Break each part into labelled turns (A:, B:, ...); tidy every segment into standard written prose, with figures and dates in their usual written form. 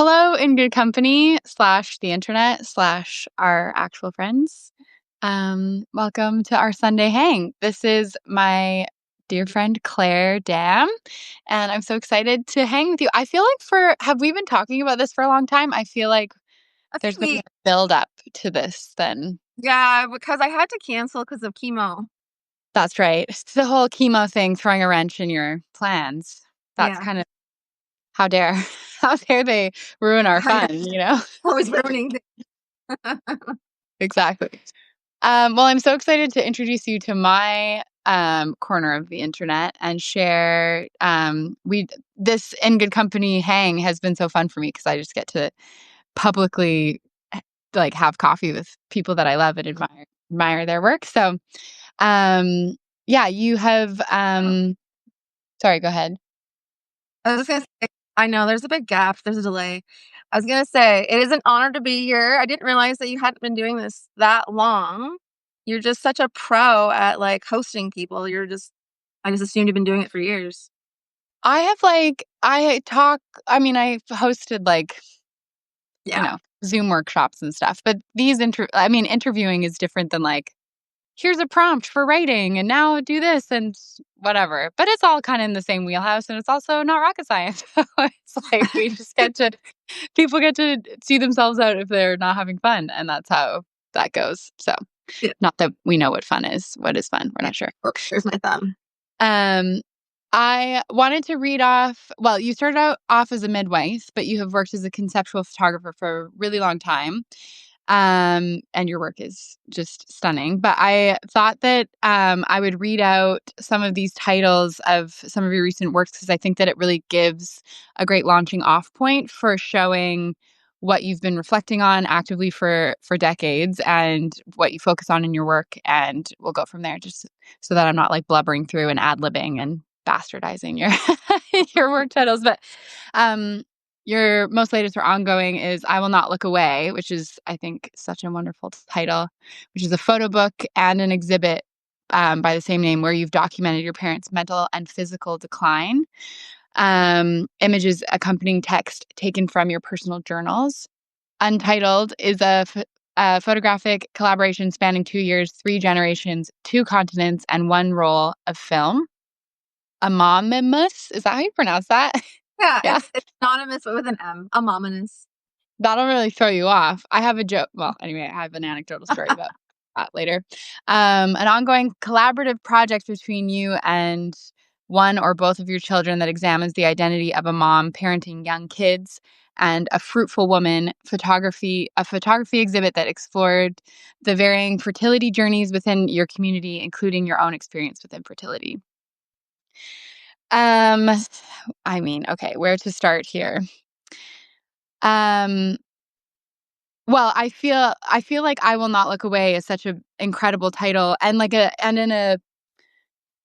A: Hello, in good company slash the internet slash our actual friends. Welcome to our Sunday hang. This is my dear friend Claire Dam, and I'm so excited to hang with you. I feel like have we been talking about this for a long time? I feel like
B: I
A: there's
B: think
A: been
B: we
A: a build up to this then.
B: Yeah, because I had to cancel because of chemo.
A: That's right. It's the whole chemo thing throwing a wrench in your plans. That's
B: Yeah,
A: kind of how dare how dare they ruin our
B: I know.
A: fun?
B: Always ruining things.
A: Exactly. Well, I'm so excited to introduce you to my corner of the internet and share. We This in good company hang has been so fun for me because I just get to publicly like have coffee with people that I love and admire their work. So, yeah, you have. Sorry, go ahead.
B: I was just gonna say, I know there's a big gap, there's a delay. I was gonna say, it is an honor to be here. I didn't realize that you hadn't been doing this that long. You're just such a pro at, like, hosting people. I just assumed you've been doing it for years.
A: I have like I talk. I mean, I've hosted like
B: Yeah.
A: Zoom workshops and stuff. But interviewing is different than like, here's a prompt for writing and now do this and whatever. But it's all kind of in the same wheelhouse and it's also not rocket science. So it's like people get to see themselves out if they're not having fun. And that's how that goes. So
B: Yeah,
A: not that we know what fun is. What is fun? We're
B: yeah.
A: not sure.
B: Oh, there's my thumb.
A: Um, I wanted to read off. Well, you started out off as a midwife, but you have worked as a conceptual photographer for a really long time. And your work is just stunning. But I thought that I would read out some of these titles of some of your recent works because I think that it really gives a great launching off point for showing what you've been reflecting on actively for decades and what you focus on in your work. And we'll go from there, just so that I'm not like blubbering through and ad libbing and bastardizing your your work titles. But um, your most latest or ongoing is I Will Not Look Away, which is, I think, such a wonderful title, which is a photo book and an exhibit by the same name where you've documented your parents' mental and physical decline. Images accompanying text taken from your personal journals. Untitled is a photographic collaboration spanning 2 years, three generations, two continents, and one roll of film. Anonymous, is that how you pronounce that?
B: Yeah,
A: Yeah.
B: it's anonymous, but with an M. Anonymous.
A: That'll really throw you off. I have a joke. Well, anyway, I have an anecdotal story about that later. An ongoing collaborative project between you and one or both of your children that examines the identity of a mom parenting young kids and a fruitful woman, a photography exhibit that explored the varying fertility journeys within your community, including your own experience with infertility. Um, okay, where to start here? Um, Well, I feel like I Will Not Look Away is such an incredible title and like a and in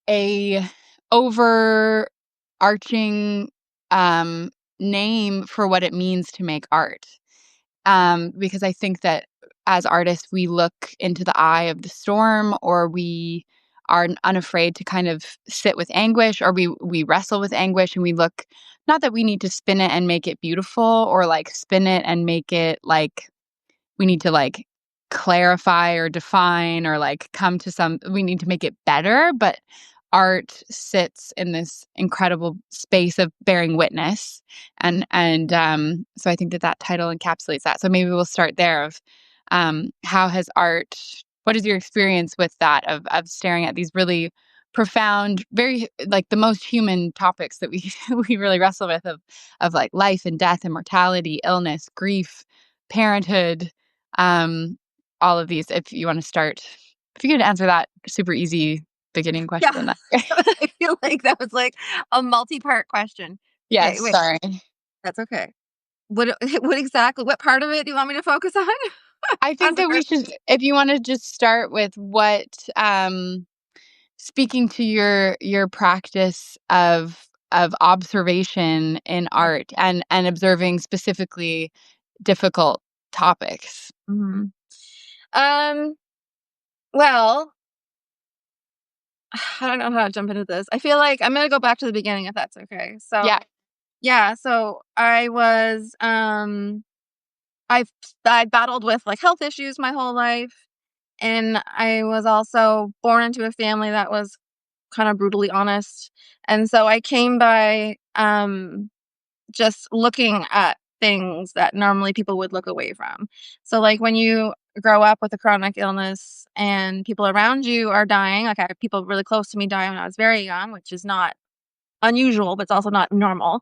A: a overarching um name for what it means to make art. Because I think that as artists we look into the eye of the storm, or we are unafraid to kind of sit with anguish, or we wrestle with anguish, and we look, not that we need to spin it and make it beautiful, or like spin it and make it like we need to like clarify or define or like come to some, we need to make it better, but art sits in this incredible space of bearing witness. And so I think that that title encapsulates that. So maybe we'll start there of how has art, what is your experience with that of staring at these really profound, very like the most human topics that we we really wrestle with, of like life and death and mortality, illness, grief, parenthood, um, all of these. If you want to start, if you could answer that super easy beginning
B: Yeah.
A: question. That
B: I feel like that was, like, a multi-part question. Okay,
A: Yes,
B: wait,
A: sorry.
B: that's okay. What part of it do you want me to focus on?
A: I
B: As
A: think
B: the
A: that we
B: first
A: should, if you want to just start with what, speaking to your practice of observation in
B: Yeah.
A: art and observing specifically difficult topics.
B: Mhm. Um, well, I don't know how to jump into this. I feel like I'm gonna go back to the beginning if that's okay.
A: Yeah.
B: Yeah, so I was, I've I battled with, like, health issues my whole life, and I was also born into a family that was kinda brutally honest, and so I came by, just looking at things that normally people would look away from. So, like, when you grow up with a chronic illness and people around you are dying, like, I had people really close to me die when I was very young, which is not unusual, but it's also not normal.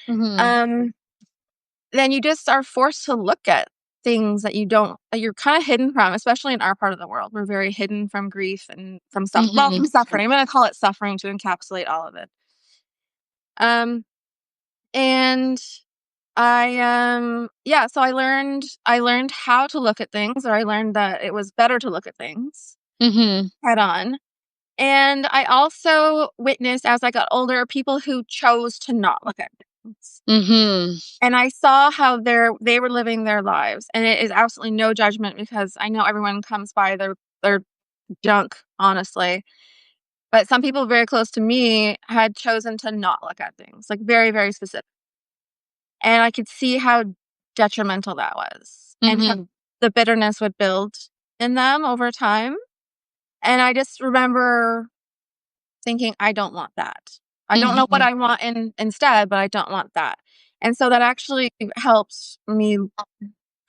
A: Mhm.
B: Um, then you just are forced to look at things that you're kinda hidden from, especially in our part of the world. We're very hidden from grief and
A: Mhm.
B: from suffering. I'm gonna call it suffering to encapsulate all of it. Um, and yeah, so I learned how to look at things, or I learned that it was better to look at things
A: Mhm.
B: head on. And I also witnessed as I got older people who chose to not look at things.
A: Mhm.
B: And I saw how they were living their lives. And it is absolutely no judgment because I know everyone comes by their junk, honestly. But some people very close to me had chosen to not look at things, like very, very specific. And I could see how detrimental that was and how
A: Mhm.
B: the bitterness would build in them over time. And I just remember thinking, I don't want that. I don't know what
A: Mhm.
B: I want instead, but I don't want that. And so that actually helps me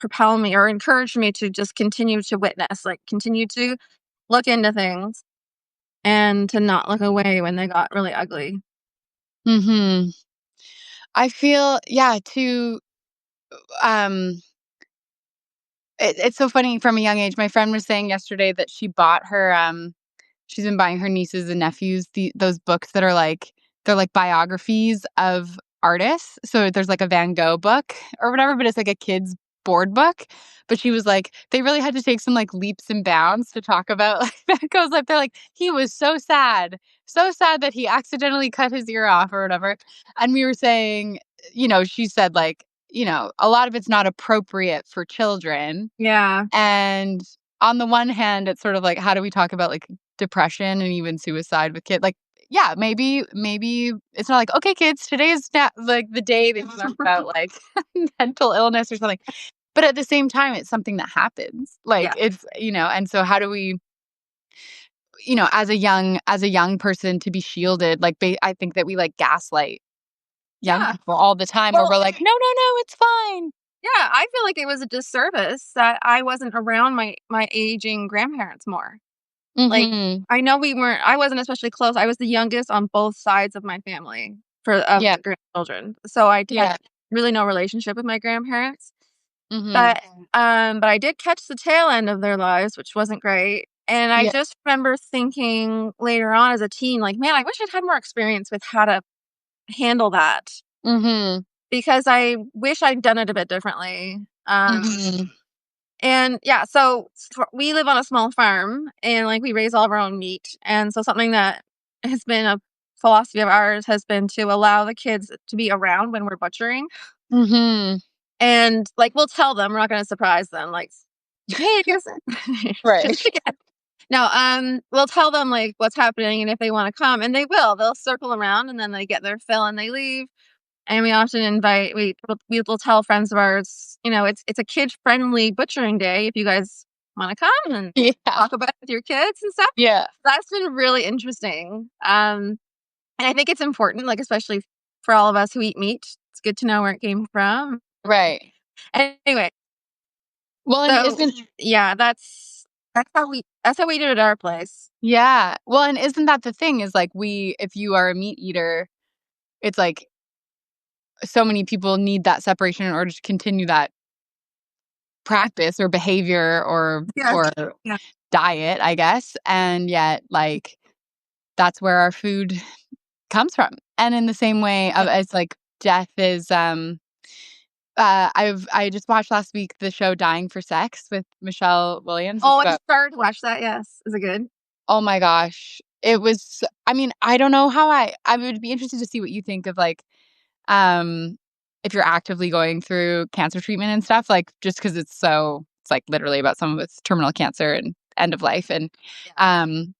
B: propel me or encourage me to just continue to witness, like continue to look into things and to not look away when they got really ugly.
A: Mhm. I feel yeah, um it's so funny from a young age. My friend was saying yesterday that she bought her she's been buying her nieces and nephews those books that are like they're like biographies of artists. So there's like a Van Gogh book or whatever, but it's like a kid's board book. But she was like, they really had to take some like leaps and bounds to talk about like Van Gogh's life. They're like, he was so sad that he accidentally cut his ear off or whatever. And we were saying, she said like, a lot of it's not appropriate for children.
B: Yeah.
A: And on the one hand, it's sort of like, how do we talk about like depression and even suicide with kids? Like, yeah, maybe it's not like, okay, kids, today is like the day that you learn about like mental illness or something. But at the same time, it's something that happens. Like
B: Yeah.
A: and so how do we, as a young person to be shielded, like I think that we like gaslight young
B: Yeah.
A: people all the time where
B: Well,
A: we're like, no, no, no, it's fine.
B: yeah, I feel like it was a disservice that I wasn't around my aging grandparents more. Like,
A: Mhm.
B: I wasn't especially close. I was the youngest on both sides of my family of
A: Yeah.
B: the grandchildren. So I had
A: Yeah.
B: really no relationship with my grandparents.
A: Mhm.
B: But I did catch the tail end of their lives, which wasn't great. And I
A: Yeah.
B: just remember thinking later on as a teen, like, man, I wish I'd had more experience with how to handle that
A: Mhm.
B: because I wish I'd done it a bit differently.
A: Mhm.
B: And yeah, so we live on a small farm and like we raise all of our own meat. And so something that has been a philosophy of ours has been to allow the kids to be around when we're butchering.
A: Mhm.
B: And like we'll tell them, we're not going to surprise them. Like, hey, guess
A: Right.
B: just chicken. No, we'll tell them like what's happening and if they want to come, and they will. They'll circle around and then they get their fill and they leave. And we often invite we will tell friends of ours, it's a kid-friendly butchering day if you guys wanna come and
A: Yeah.
B: talk about it with your kids and stuff.
A: Yeah.
B: That's been really interesting. And I think it's important, like, especially for all of us who eat meat. It's good to know where it came from.
A: Right.
B: Anyway,
A: Well, and
B: so
A: isn't
B: yeah, that's how we do it at our place.
A: yeah. Well, and isn't that the thing is like if you are a meat eater, it's like so many people need that separation in order to continue that practice or behavior or
B: Yes.
A: or
B: Yeah.
A: diet, I guess. And yet like that's where our food comes from. And in the same way
B: Yeah.
A: as like death is I just watched last week the show Dying for Sex with Michelle Williams. It's
B: Oh, I
A: about
B: started to watch that, yes. Is it good?
A: oh my gosh. It was I mean, I don't know how I would be interested to see what you think of like um if you're actively going through cancer treatment and stuff like just cuz it's like literally about someone with terminal cancer and end of life and
B: Yeah.
A: um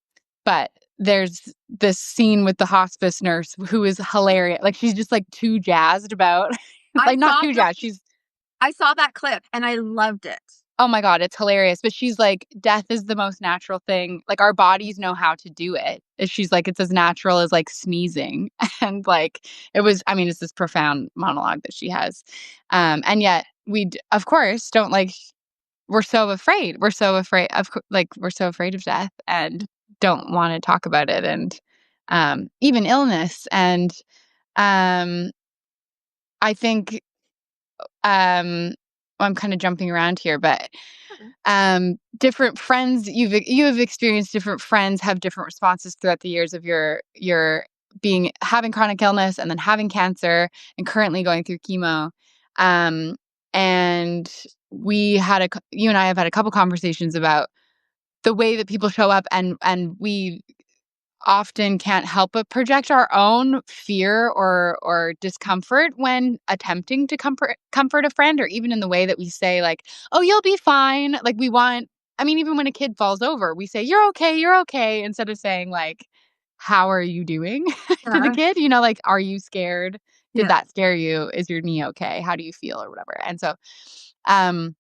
A: but there's this scene with the hospice nurse who is hilarious. Like, she's just, like, too jazzed about
B: I
A: like, not
B: saw
A: too
B: the
A: jazzed, she's
B: I saw that clip and I loved it.
A: oh my god, it's hilarious, but she's like, "Death is the most natural thing, like, our bodies know how to do it." And she's like, "It's as natural as, like, sneezing." And, like, it was I mean, it's this profound monologue that she has. And yet we of course, don't like we're so afraid. We're so afraid of like, we're so afraid of death and don't wanna talk about it and, even illness, and, um, I think, um I'm kinda jumping around here, but different friends you have experienced different friends have different responses throughout the years of your being having chronic illness and then having cancer and currently going through chemo. Um, and you and I have had a couple conversations about the way that people show up and we often can't help but project our own fear or discomfort when attempting to comfort a friend, or even in the way that we say like, "Oh, you'll be fine." Like we want I mean, even when a kid falls over, we say, you're okay," instead of saying like, "How are you doing?" to the
B: Yeah.
A: kid, you know, like, "Are you scared? Did
B: Yeah.
A: that scare you? Is your knee okay? How do you feel?" or whatever. And so, um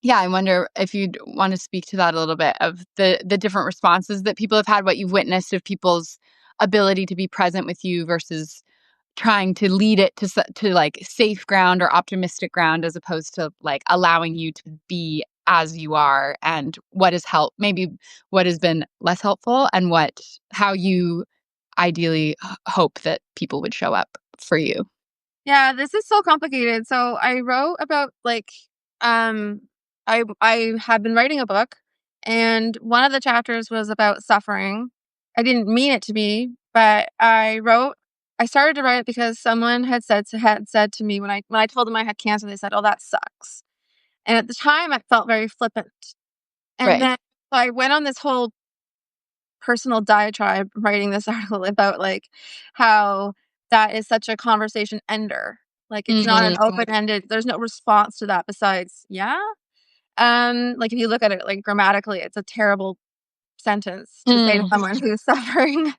A: yeah, I wonder if you'd wanna speak to that a little bit of the different responses that people have had, what you've witnessed of people's ability to be present with you versus trying to lead it to, like, safe ground or optimistic ground as opposed to, like, allowing you to be as you are, and maybe what has been less helpful and how you ideally hope that people would show up for you.
B: Yeah, this is so complicated. So I wrote about like um I had been writing a book and one of the chapters was about suffering. I didn't mean it to be, but I started to write it because someone had said to me when I told them I had cancer, they said, "Oh, that sucks." And at the time I felt very flippant. And
A: Right.
B: then I went on this whole personal diatribe writing this article about like how that is such a conversation ender. Like it's not an
A: Mhm.
B: open-ended, there's no response to that besides, yeah. Like if you look at it like grammatically, it's a terrible sentence to say to
A: Mm.
B: someone who's suffering.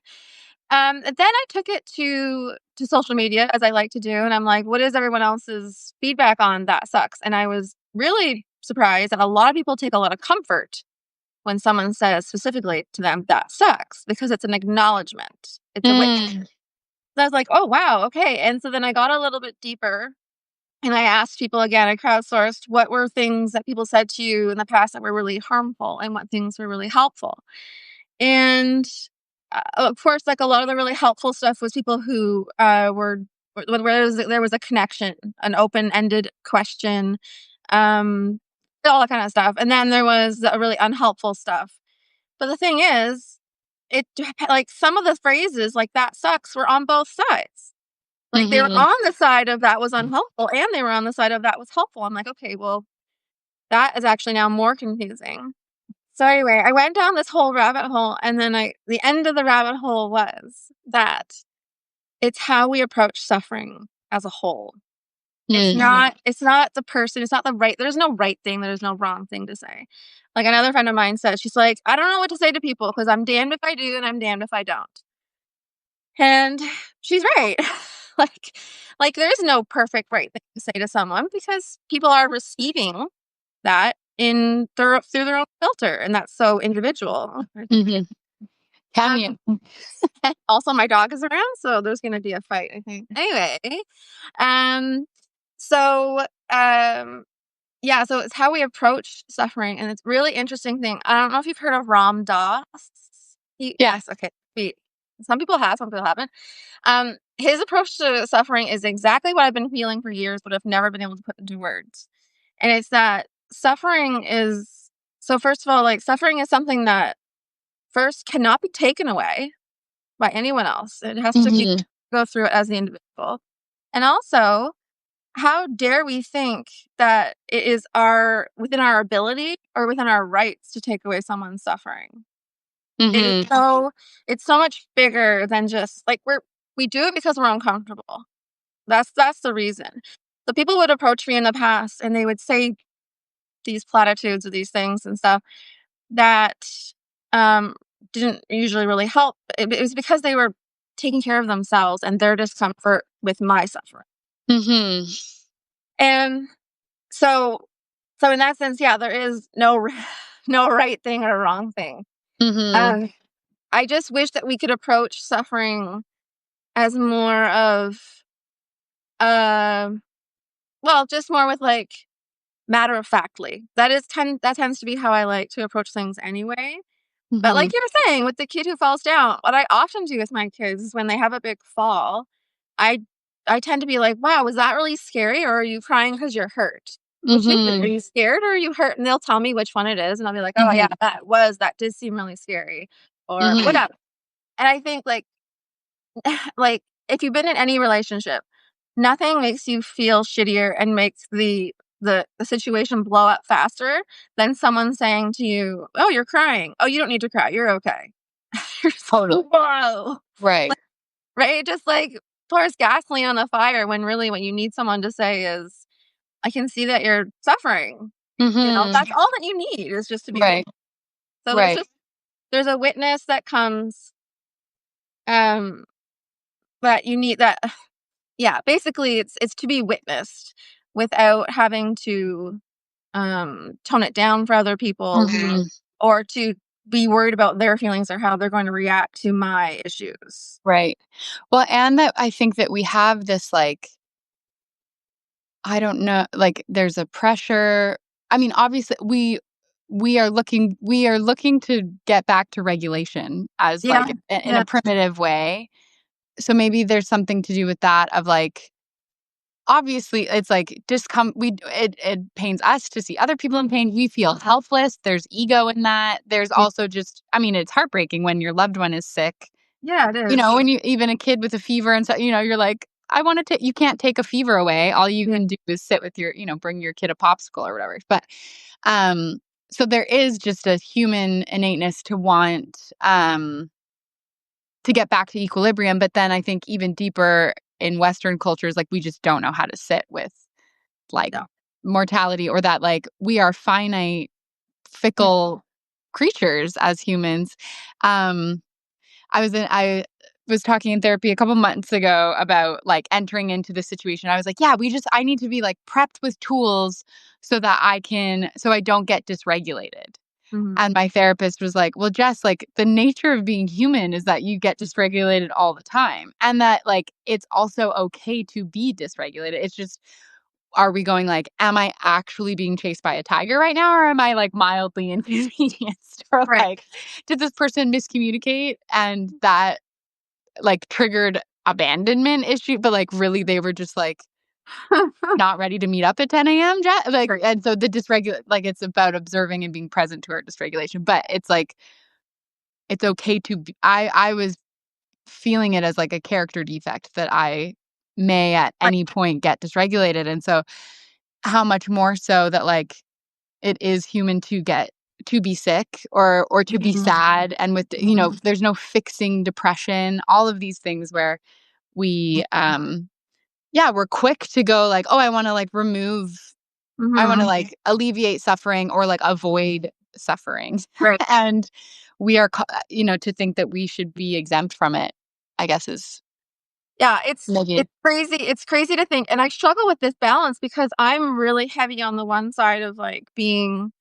B: And then I took it to social media as I like to do, and I'm like, what is everyone else's feedback on that sucks? And I was really surprised that a lot of people take a lot of comfort when someone says specifically to them, "That sucks," because it's an acknowledgement. It's a witness.
A: Mm.
B: So I was like, "Oh, wow, okay." And so then I got a little bit deeper and I asked people again, I crowdsourced what were things that people said to you in the past that were really harmful and what things were really helpful. And of course, like a lot of the really helpful stuff was people who where there was a connection, an open ended question, um, all that kind of stuff. And then there was the really unhelpful stuff. But the thing is, like, some of the phrases, like, "That sucks," were on both sides. Like, they were
A: Mhm.
B: on the side of that was unhelpful, and they were on the side of that was helpful. I'm like, "Okay, well, that is actually now more confusing." So, anyway, I went down this whole rabbit hole, and then the end of the rabbit hole was that it's how we approach suffering as a whole.
A: Mm.
B: It's not the person, it's not the right there's no right thing, there's no wrong thing to say. Like, another friend of mine says, she's like, "I don't know what to say to people because 'cause I'm damned if I do and I'm damned if I don't." And she's right. Like there's no perfect right thing to say to someone because people are receiving that in through their own filter, and that's so individual.
A: Mhm. Can
B: Um,
A: you?
B: also, my dog is around, so there's gonna be a fight, I think. Anyway, um, so, um yeah, so it's how we approach suffering, and it's really interesting thing. I don't know if you've heard of Ram Dass.
A: Yeah.
B: Yes, okay. Some people have, some people haven't. His approach to suffering is exactly what I've been feeling for years, but I've never been able to put into words. And it's that suffering is so first of all, like suffering is something that first cannot be taken away by anyone else. It has to be
A: Mhm.
B: go through it as the individual. And also, how dare we think that it is our within our ability or within our rights to take away someone's suffering? It is
A: Mhm.
B: it's so much bigger than just like we do it because we're uncomfortable. That's the reason. So people would approach me in the past and they would say these platitudes or these things and stuff that um didn't usually really help. It was because they were taking care of themselves and their discomfort with my suffering.
A: Mhm.
B: And so so in that sense, yeah, there is no right thing or wrong thing.
A: Mhm.
B: Um, I just wish that we could approach suffering as more of, um, well, just more with, like, matter of factly. That tends to be how I like to approach things anyway. But
A: Mhm.
B: like you were saying, with the kid who falls down, what I often do with my kids is when they have a big fall, I I tend to be like, "Wow, was that really scary, or are you crying because 'cause you're hurt? Which is it? Are
A: Mhm.
B: you scared or are you hurt?" And they'll tell me which one it is, and I'll be like, "Oh, yeah,
A: Mhm.
B: that did seem really scary," or
A: Mhm.
B: whatever. And I think, like, if you've been in any relationship, nothing makes you feel shittier and makes the situation blow up faster than someone saying to you, "Oh, you're crying. Oh, you don't need to cry. You're okay." You're just like,
A: Totally.
B: "Whoa."
A: Right.
B: Like, right? Just, like, pours gasoline on the fire when really what you need someone to say is, "I can see that you're suffering."
A: Mhm.
B: That's all that you need is just to be with.
A: Right.
B: So
A: Right.
B: there's a witness that comes, um, that you need that yeah, basically it's to be witnessed without having to, tone it down for other people
A: Mhm.
B: or to be worried about their feelings or how they're going to react to my issues.
A: Right. Well, and that I think that we have this, like, I don't know, like, there's a pressure. I mean, obviously, we are looking to get back to regulation as,
B: Yeah,
A: like, in
B: yeah,
A: a primitive way. So maybe there's something to do with that of, like, obviously, it's like it pains us to see other people in pain. We feel helpless. There's ego in that. There's
B: yeah,
A: also just, I mean, it's heartbreaking when your loved one is sick.
B: yeah, it is.
A: When you even a kid with a fever and so, you're like, I want to take you can't take a fever away. All you
B: Yeah,
A: can do is sit with bring your kid a popsicle or whatever. But um so there is just a human innateness to want to get back to equilibrium, but then I think even deeper in Western cultures, like, we just don't know how to sit with, like,
B: no.
A: mortality, or that, like, we are finite,
B: Yeah.
A: fickle creatures as humans. Um, I was talking in therapy a couple months ago about, like, entering into this situation. I was like, "Yeah, I need to be, like, prepped with tools so I don't get dysregulated."
B: Mhm.
A: And my therapist was like, "Well, Jess, like, the nature of being human is that you get dysregulated all the time, and that, like, it's also okay to be dysregulated. It's just, are we going, like, am I actually being chased by a tiger right now, or am I, like, mildly inconvenienced? Or,
B: Right.
A: like, did this person miscommunicate and that, like, triggered abandonment issue, but, like, really they were just, like, not ready to meet up at 10 a.m. Like,
B: Right.
A: and so the dysregulate, like, it's about observing and being present to our dysregulation, but it's like, it's okay to be I was feeling it as, like, a character defect that I may at
B: Right.
A: any point get dysregulated, and so how much more so that, like, it is human to be sick or to be
B: Mhm.
A: sad, and there's no fixing depression, all of these things where we, yeah, we're quick to go, like, "Oh, I wanna,
B: Mhm.
A: like, alleviate suffering or, like, avoid suffering."
B: Right.
A: And we are to think that we should be exempt from it, I guess, is
B: Yeah,
A: maybe.
B: it's crazy to think, and I struggle with this balance because I'm really heavy on the one side of, like, being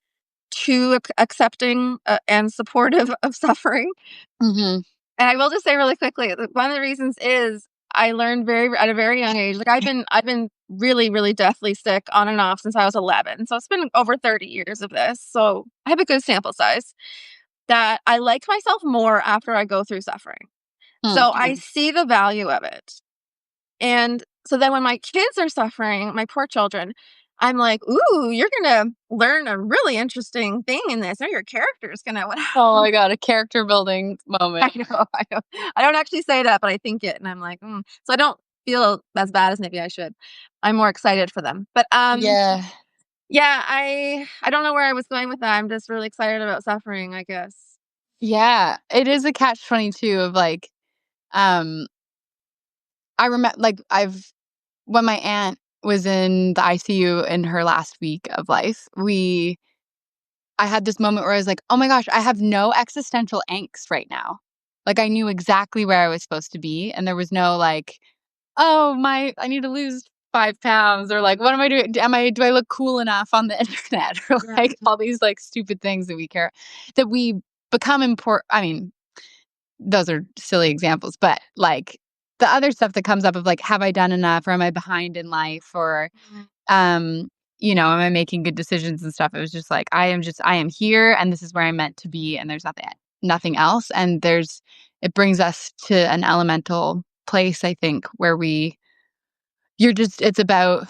B: too accepting, and supportive of suffering.
A: Mhm.
B: And I will just say really quickly that one of the reasons is I learned very at a very young age, like, I've been really, really deathly sick on and off since I was 11, so it's been over 30 years of this, so I have a good sample size, that I like myself more after I go through suffering.
A: Mm.
B: So I see the value of it. And so then when my kids are suffering, my poor children, I'm like, "Ooh, you're gonna learn a really interesting thing in this, or your character is gonna" what
A: Oh my god, a character building
B: I
A: moment.
B: know, I know. I don't actually say that, but I think it, and I'm like, "Mm." So I don't feel as bad as maybe I should. I'm more excited for them. But,
A: Yeah.
B: yeah, I don't know where I was going with that. I'm just really excited about suffering, I guess.
A: Yeah, it is a catch-22 of, like, um, I remember, like, I've when my aunt was in the ICU in her last week of life, I had this moment where I was like, "Oh my gosh, I have no existential angst right now." Like, I knew exactly where I was supposed to be, and there was no, like, "Oh, I need to lose 5 pounds," or, like, "What am I doing? Do I look cool enough on the internet?" Or,
B: Yeah.
A: like, all these, like, stupid things that we become important. I mean, those are silly examples, but, like, the other stuff that comes up of, like, have I done enough, or am I behind in life, or,
B: Mhm.
A: um, am I making good decisions and stuff? It was just like, I am here, and this is where I'm meant to be, and there's nothing else, and it brings us to an elemental place, I think, where it's about,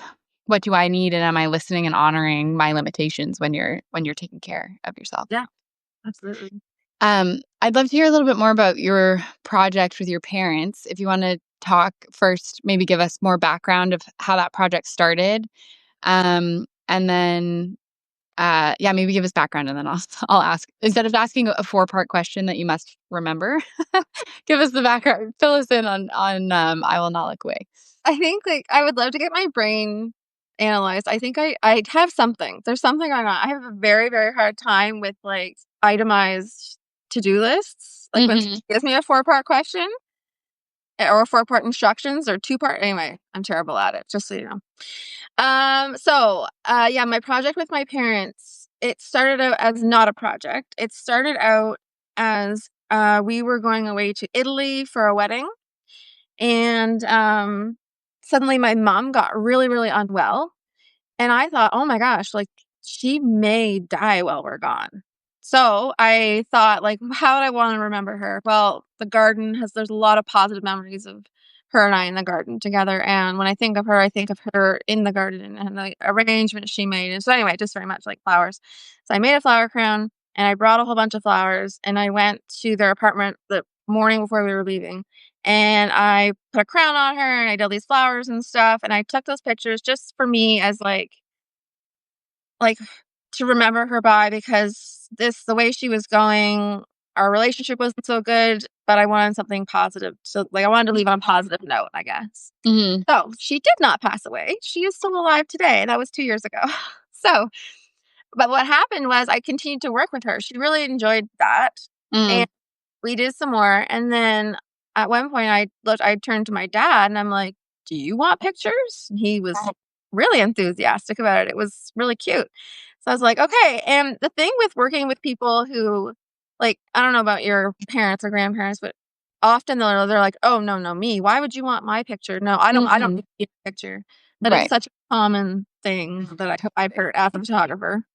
A: what do I need, and am I listening and honoring my limitations when you're taking care of yourself?
B: Yeah, absolutely.
A: I'd love to hear a little bit more about your project with your parents. If you wanna talk first, maybe give us more background of how that project started, and then, yeah, maybe give us background, and then I'll I'll ask, instead of asking a four-part question that you must remember, give us the background. Fill us in on I Will Not Look Away.
B: I think, like, I would love to get my brain analyzed. I think I have something. There's something going on. I have a very, very hard time with, like, itemized to-do lists. Like, when
A: Mhm.
B: someone gives me a four-part question, or four-part instructions or two-part, anyway, I'm terrible at it, just so you know. Yeah, my project with my parents, it started out as not a project. It started out as, we were going away to Italy for a wedding, and, suddenly my mom got really, really unwell, and I thought, "Oh my gosh, like, she may die while we're gone." So, I thought, like, "How would I wanna remember her?" Well, there's a lot of positive memories of her and I in the garden together, and when I think of her, I think of her in the garden and the arrangement she made, and so anyway, just very much like flowers. So, I made a flower crown, and I brought a whole bunch of flowers, and I went to their apartment the morning before we were leaving, and I put a crown on her, and I did all these flowers and stuff, and I took those pictures just for me as, like, to remember her by, because the way she was going, our relationship wasn't so good, but I wanted something positive. So, like, I wanted to leave on a positive note, I guess.
A: Mhm.
B: So, she did not pass away. She is still alive today. That was 2 years ago. So, but what happened was I continued to work with her. She really enjoyed that. And
A: Mm.
B: we did some more. And then at one point I turned to my dad and I'm like, "Do you want pictures?" And he was really enthusiastic about it. It was really cute. So I was like, "Okay." And the thing with working with people who, like, I don't know about your parents or grandparents, but often they're like, "Oh, no, no, me. Why would you want my picture? No, I don't
A: Mhm.
B: need your picture." That is
A: Right.
B: such a common thing that I've heard as a photographer.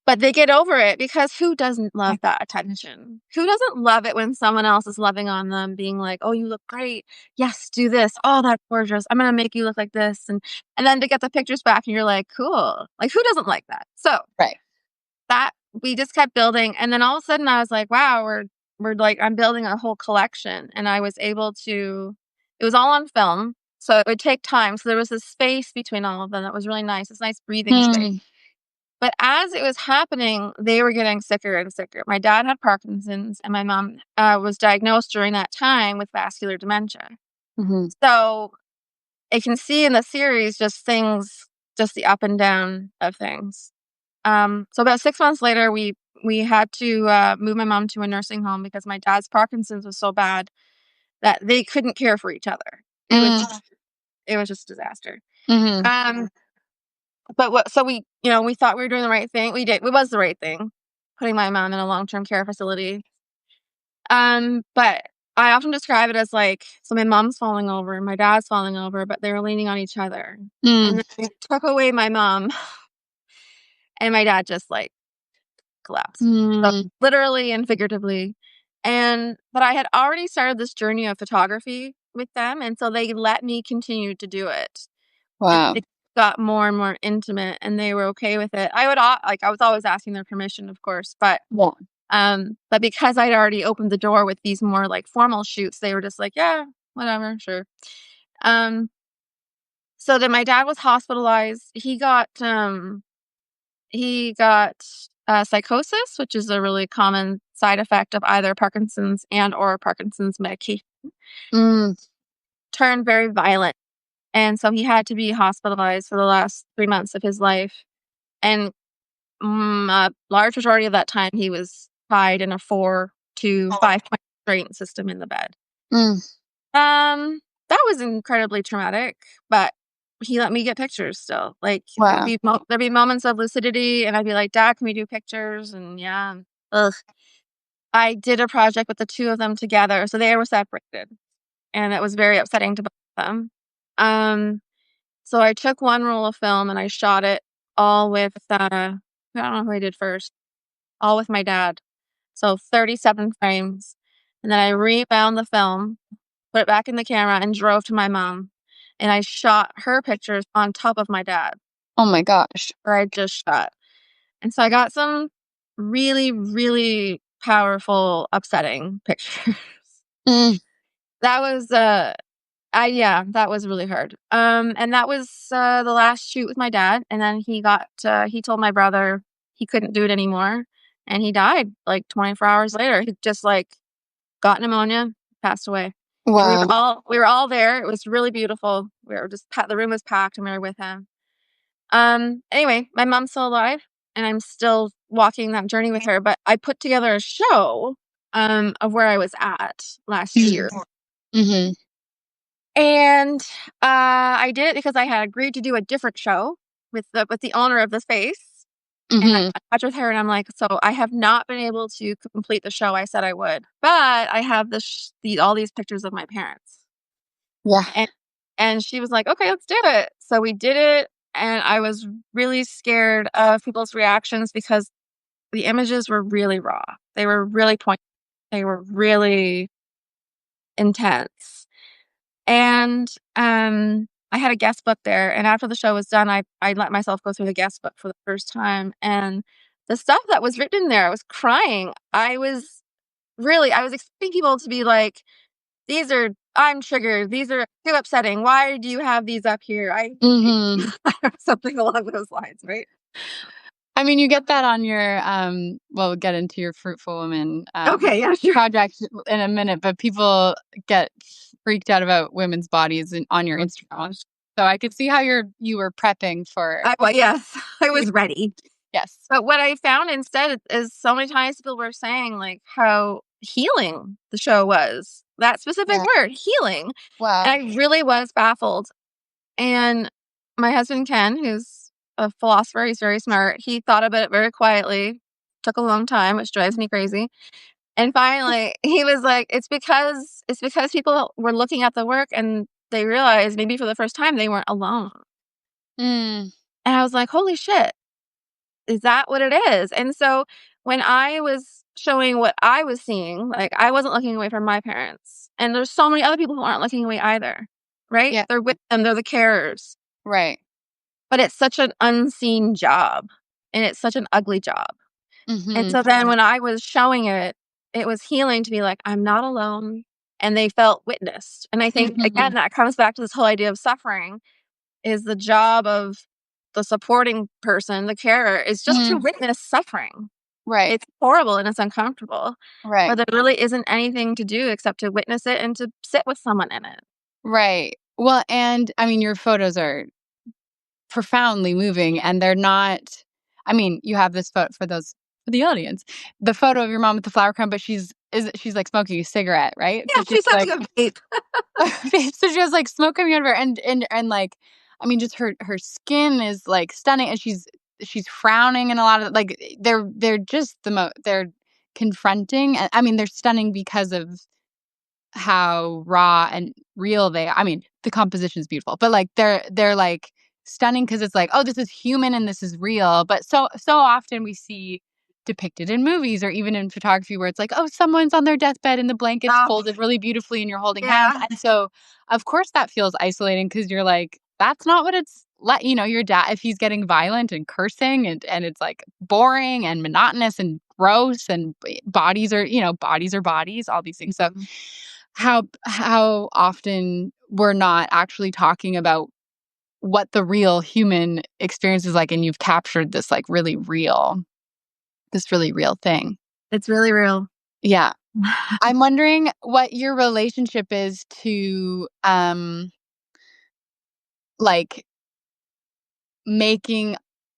B: But they get over it because who doesn't love that attention? Who doesn't love it when someone else is loving on them, being like, "Oh, you look great. Yes, do this. Oh, that's gorgeous. I'm gonna make you look like this." And then to get the pictures back and you're like, "Cool." Like, who doesn't like that? So,
A: Right.
B: that we just kept building, and then all of a sudden I was like, "Wow, we're like, I'm building a whole collection." And I was able to, it was all on film, so it would take time. So there was this space between all of them that was really nice. This nice breathing space.
A: Mm.
B: But as it was happening, they were getting sicker and sicker. My dad had Parkinson's, and my mom, was diagnosed during that time with vascular dementia.
A: Mhm.
B: So, I can see in the series just the up and down of things. So about 6 months later, we had to, move my mom to a nursing home because my dad's Parkinson's was so bad that they couldn't care for each other. It was
A: Mm.
B: just it was just a disaster.
A: Mhm.
B: Um But what so we thought we were doing the right thing. We did. It was the right thing, putting my mom in a long-term care facility. But I often describe it as like, so my mom's falling over and my dad's falling over, but they're leaning on each other. And
A: Mm.
B: then they took away my mom, and my dad just, like, collapsed. So,
A: Mm.
B: literally and figuratively. But I had already started this journey of photography with them, and so they let me continue to do it. And
A: Wow.
B: it got more and more intimate, and they were okay with it. I was always asking their permission, of course,
A: Yeah.
B: but because I'd already opened the door with these more, like, formal shoots, they were just like, "Yeah, whatever, sure." Um, so then my dad was hospitalized. He got psychosis, which is a really common side effect of either Parkinson's and/or Parkinson's medication.
A: Mm.
B: Turned very violent, and so he had to be hospitalized for the last 3 months of his life, and a large majority of that time, he was tied in a 4 to 5-point restraint system in the bed.
A: Mm.
B: That was incredibly traumatic, but he let me get pictures still. Like,
A: Wow.
B: there'd be moments of lucidity, and I'd be like, "Dad, can we do pictures?" And yeah, ugh. I did a project with the 2 of them together, so they were separated, and it was very upsetting to both of them. Um, so I took one roll of film and I shot it all with, I don't know who I did first, all with my dad. So 37 frames, and then I rebound the film, put it back in the camera, and drove to my mom, and I shot her pictures on top of my dad,
A: Oh my gosh.
B: where I just shot. And so I got some really, really powerful, upsetting pictures.
A: Mm.
B: That was, yeah, that was really hard. And that was, the last shoot with my dad, and then he told my brother he couldn't do it anymore, and he died, like, 24 hours later. He just, like, got pneumonia, passed away. And
A: Wow.
B: we were all there. It was really beautiful. We were just the room was packed, and we were with him. Anyway, my mom's still alive, and I'm still walking that journey with her, but I put together a show, of where I was at last year.
A: Mhm.
B: And, I did it because I had agreed to do a different show with the owner of the space, and I
A: Mhm.
B: got in touch with her, and I'm like, "So I have not been able to complete the show I said I would, but I have all these pictures of my parents."
A: Yeah.
B: And she was like, "Okay, let's do it." So we did it, and I was really scared of people's reactions because the images were really raw. They were really poignant. They were really intense. And, I had a guest book there, and after the show was done, I let myself go through the guest book for the first time, and the stuff that was written in there, I was crying. I was expecting people to be like, "These are I'm triggered. These are too upsetting. Why do you have these up here?" I
A: Mhm.
B: something along those lines, right?
A: I mean, you get that on your, well, we'll get into your Fruitful Woman,
B: Okay, yeah, sure.
A: project in a minute, but people get freaked out about women's bodies on your
B: Oh
A: Instagram.
B: gosh.
A: So I could see how you were prepping for
B: Yes, I was ready.
A: yes.
B: But what I found instead is so many times people were saying, like, how healing the show was. That specific
A: Yeah.
B: word, healing. And
A: Wow.
B: I really was baffled. And my husband, Ken, who's a philosopher, he's very smart, he thought about it very quietly. Took a long time, which drives me crazy. And finally, he was like, it's because people were looking at the work and they realized maybe for the first time they weren't alone."
A: Mm.
B: And I was like, "Holy shit. Is that what it is?" And so when I was showing what I was seeing, like, I wasn't looking away from my parents, and there's so many other people who aren't looking away either, right?
A: Yeah.
B: They're with them, they're the carers,
A: Right.
B: but it's such an unseen job, and it's such an ugly job. And
A: Mhm.
B: so then when I was showing it, it was healing to be like, "I'm not alone," and they felt witnessed. And I think, again,
A: Mhm.
B: that comes back to this whole idea of suffering is the job of the supporting person, the carer, is just to
A: Mhm.
B: witness suffering.
A: Right.
B: It's horrible and it's uncomfortable,
A: Right.
B: but there really isn't anything to do except to witness it and to sit with someone in it.
A: Right. Well, and I mean, your photos are profoundly moving, and they're not I mean, you have this photo for the audience, the photo of your mom with the flower crown, but she's, like, smoking a cigarette, right?
B: Yeah,
A: So she's,
B: she's having
A: like
B: a vape.
A: so she has, like, smoke coming out of her, and, like, I mean, just her skin is, like, stunning, and she's frowning and a lot of like, they're just they're confronting, and I mean, they're stunning because of how raw and real they are. I mean, the composition is beautiful, but, like, they're, like, stunning because it's like, "Oh, this is human and this is real," but so often we see depicted in movies or even in photography where it's like, "Oh, someone's on their deathbed and the blanket's
B: Oh,
A: folded really beautifully and you're holding hands,"
B: yeah.
A: and so, of course, that feels isolating because 'cause you're like, "That's not what it's like." Your dad if he's getting violent and cursing and it's, like, boring and monotonous and gross and bodies are bodies, all these things, so
B: Mhm.
A: how often we're not actually talking about what the real human experience is like, and you've captured this, like, really real thing.
B: It's really real.
A: Yeah. I'm wondering what your relationship is to, like, making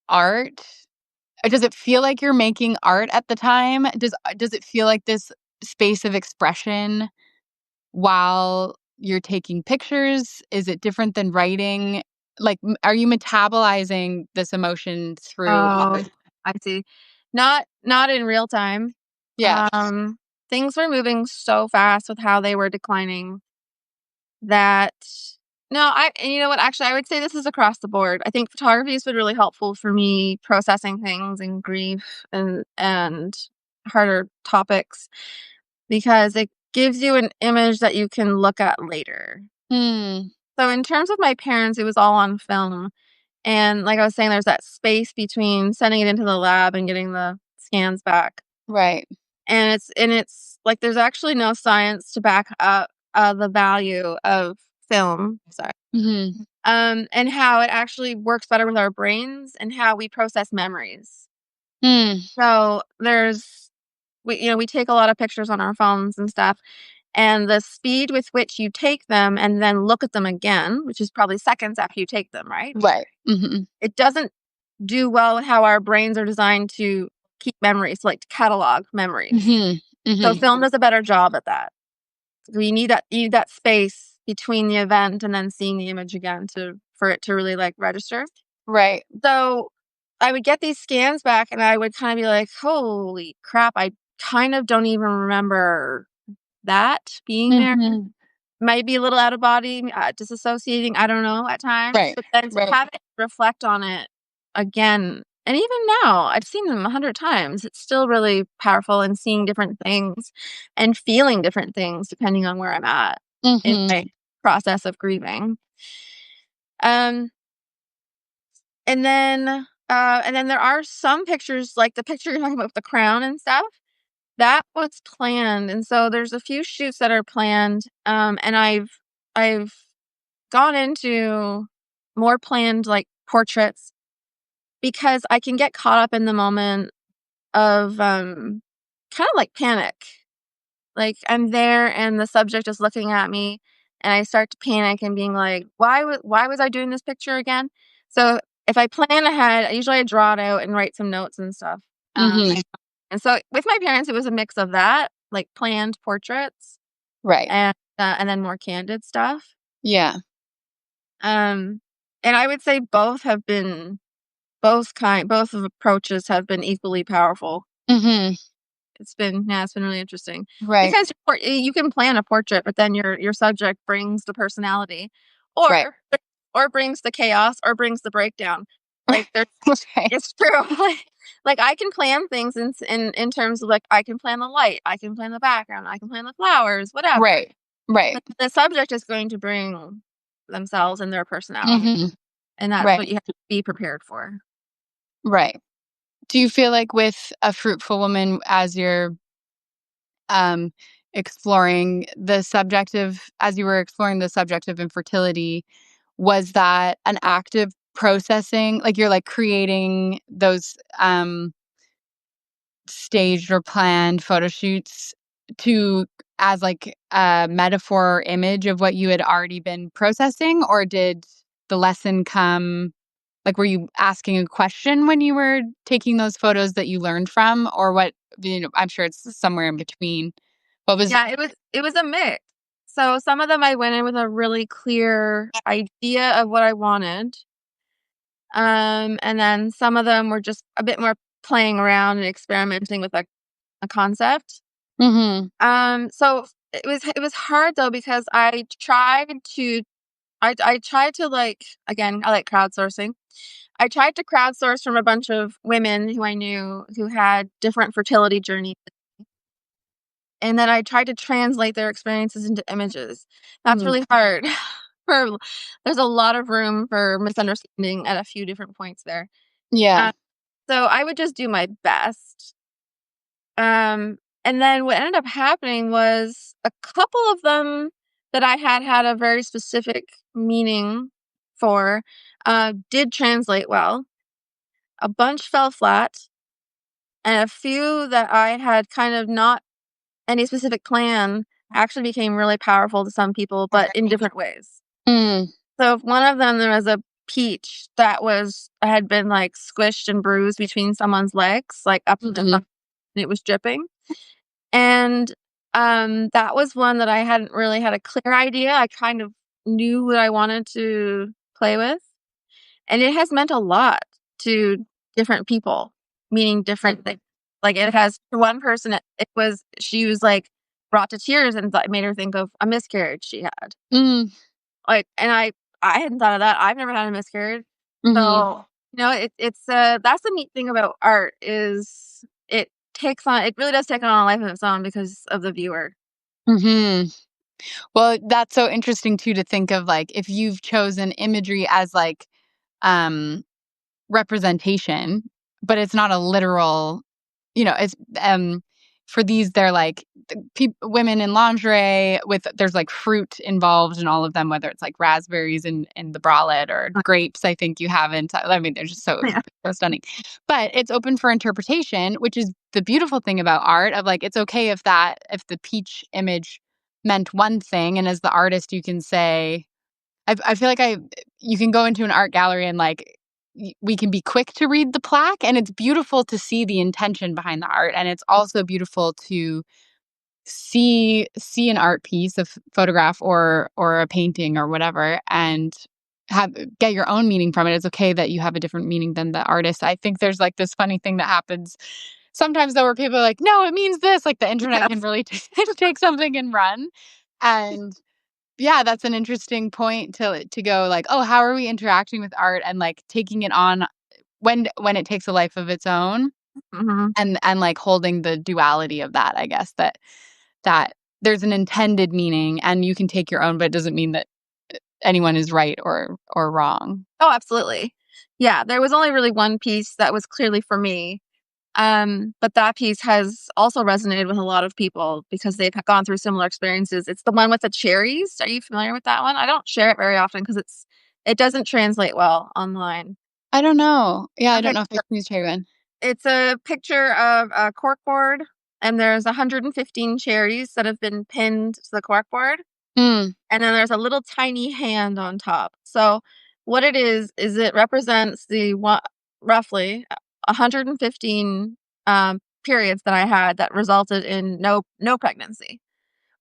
A: art does it feel like you're making art at the time? Does it feel like this space of expression while you're taking pictures? Is it different than writing? Like, are you metabolizing this emotion through
B: Oh,
A: art?
B: I see. Not in real time.
A: Yeah.
B: Um, Things were moving so fast with how they were declining that no, and you know what? Actually, I would say this is across the board. I think photography has been really helpful for me processing things and grief and harder topics because it gives you an image that you can look at later.
A: Hmm.
B: So in terms of my parents, it was all on film. And like I was saying, there's that space between sending it into the lab and getting the scans back.
A: Right.
B: And it's like there's actually no science to back up the value of film. Sorry.
A: Mhm.
B: And how it actually works better with our brains and how we process memories.
A: Hmm.
B: So we take a lot of pictures on our phones and stuff, and the speed with which you take them and then look at them again, which is probably seconds after you take them, right?
A: Right. Mhm.
B: It doesn't do well with how our brains are designed to keep memories, like to catalog memories.
A: Mhm.
B: So
A: Mhm.
B: film does a better job at that. You need that space between the event and then seeing the image again to for it to really like register.
A: Right.
B: So I would get these scans back and I would kind of be like, holy crap, I kind of don't even remember that being there.
A: Mhm.
B: Might be a little out of body, disassociating, I don't know, at times,
A: Right.
B: but then to
A: Right.
B: have it reflect on it again, and even now, I've seen them 100 times, it's still really powerful and seeing different things and feeling different things depending on where I'm at in my
A: Mhm.
B: process of grieving. Um, and then there are some pictures, like the picture you're talking about with the crown and stuff, that was planned, and so there's a few shoots that are planned, and I've gone into more planned, like, portraits because I can get caught up in the moment of, kinda like panic. Like, I'm there and the subject is looking at me, and I start to panic and being like, why was I doing this picture again?" So, if I plan ahead, usually I draw it out and write some notes and stuff.
A: Mhm.
B: And so with my parents, it was a mix of that, like planned portraits
A: Right.
B: and then more candid stuff.
A: Yeah.
B: Um, and I would say both of approaches have been equally powerful.
A: Mhm.
B: It's been really interesting
A: Right.
B: because you can plan a portrait, but then your subject brings the personality,
A: Right.
B: or brings the chaos, or brings the breakdown. Like there,
A: Right.
B: it's true. Like I can plan things in terms of like I can plan the light, I can plan the background, I can plan the flowers, whatever.
A: Right. Right.
B: But the subject is going to bring themselves and their personality,
A: Mhm.
B: and that's what
A: Right.
B: you have to be prepared for.
A: Right. Do you feel like with A Fruitful Woman, as you're, um, as you were exploring the subject of infertility, was that an active processing? Like, you're, like, creating those, staged or planned photo shoots to as, like, a metaphor or image of what you had already been processing, or did the lesson come like, were you asking a question when you were taking those photos that you learned from, or what I'm sure it's somewhere in between. What was
B: Yeah, it was a mix. So some of them I went in with a really clear idea of what I wanted. And then some of them were just a bit more playing around and experimenting with a concept.
A: Mhm.
B: So it was hard though because I tried to like again, I like crowdsourcing. I tried to crowdsource from a bunch of women who I knew who had different fertility journeys, and then I tried to translate their experiences into images. That's
A: Mhm.
B: really hard. For There's a lot of room for misunderstanding at a few different points there.
A: Yeah.
B: Uh, so I would just do my best. And then what ended up happening was a couple of them that I had a very specific meaning for, did translate well. A bunch fell flat, and a few that I had kind of not any specific plan actually became really powerful to some people, but in different ways.
A: Mm.
B: So if one of them, there was a peach that had been, like, squished and bruised between someone's legs, like, up to the
A: Mhm.
B: front, and it was dripping. And, that was one that I hadn't really had a clear idea. I kind of knew what I wanted to play with, and it has meant a lot to different people, meaning different things. Like, it has to one person, she was, like, brought to tears and thought it made her think of a miscarriage she had.
A: Mm.
B: Like, and I hadn't thought of that. I've never had a miscarriage.
A: Mhm.
B: So, that's the neat thing about art is it really does take on a life of its own because of the viewer.
A: Mhm. Well, that's so interesting too to think of, like, if you've chosen imagery as, like, um, representation, but it's not a literal, it's, for these, they're like women in lingerie with there's, like, fruit involved in all of them, whether it's, like, raspberries in the bralette or grapes, I think you have inside. I mean, they're just
B: Yeah.
A: so stunning. But it's open for interpretation, which is the beautiful thing about art of, like, it's okay if the peach image meant one thing, and as the artist, you can say I feel like I you can go into an art gallery and, like, we can be quick to read the plaque, and it's beautiful to see the intention behind the art, and it's also beautiful to see an art piece, a photograph or a painting or whatever, and have get your own meaning from it. It's okay that you have a different meaning than the artist. I think there's, like, this funny thing that happens sometimes, though, where people are like, "No, it means this." Like, the internet can
B: Yes.
A: really take something and run, and yeah, that's an interesting point to go, like, "Oh, how are we interacting with art and, like, taking it on when it takes a life of its own?"
B: Mhm.
A: And, like, holding the duality of that, I guess, that there's an intended meaning and you can take your own, but it doesn't mean that anyone is right or wrong.
B: Oh, absolutely. Yeah, there was only really one piece that was clearly for me, but that piece has also resonated with a lot of people because they've gone through similar experiences. It's the one with the cherries. Are you familiar with that one? I don't share it very often because it doesn't translate well online.
A: I don't know. Yeah, I don't
B: Okay,
A: know if I've seen cherry one.
B: it's a picture of a corkboard, and there's 115 cherries that have been pinned to the corkboard,
A: Mm,
B: and then there's a little tiny hand on top. So, what it is it represents the one roughly 115, periods that I had that resulted in no pregnancy.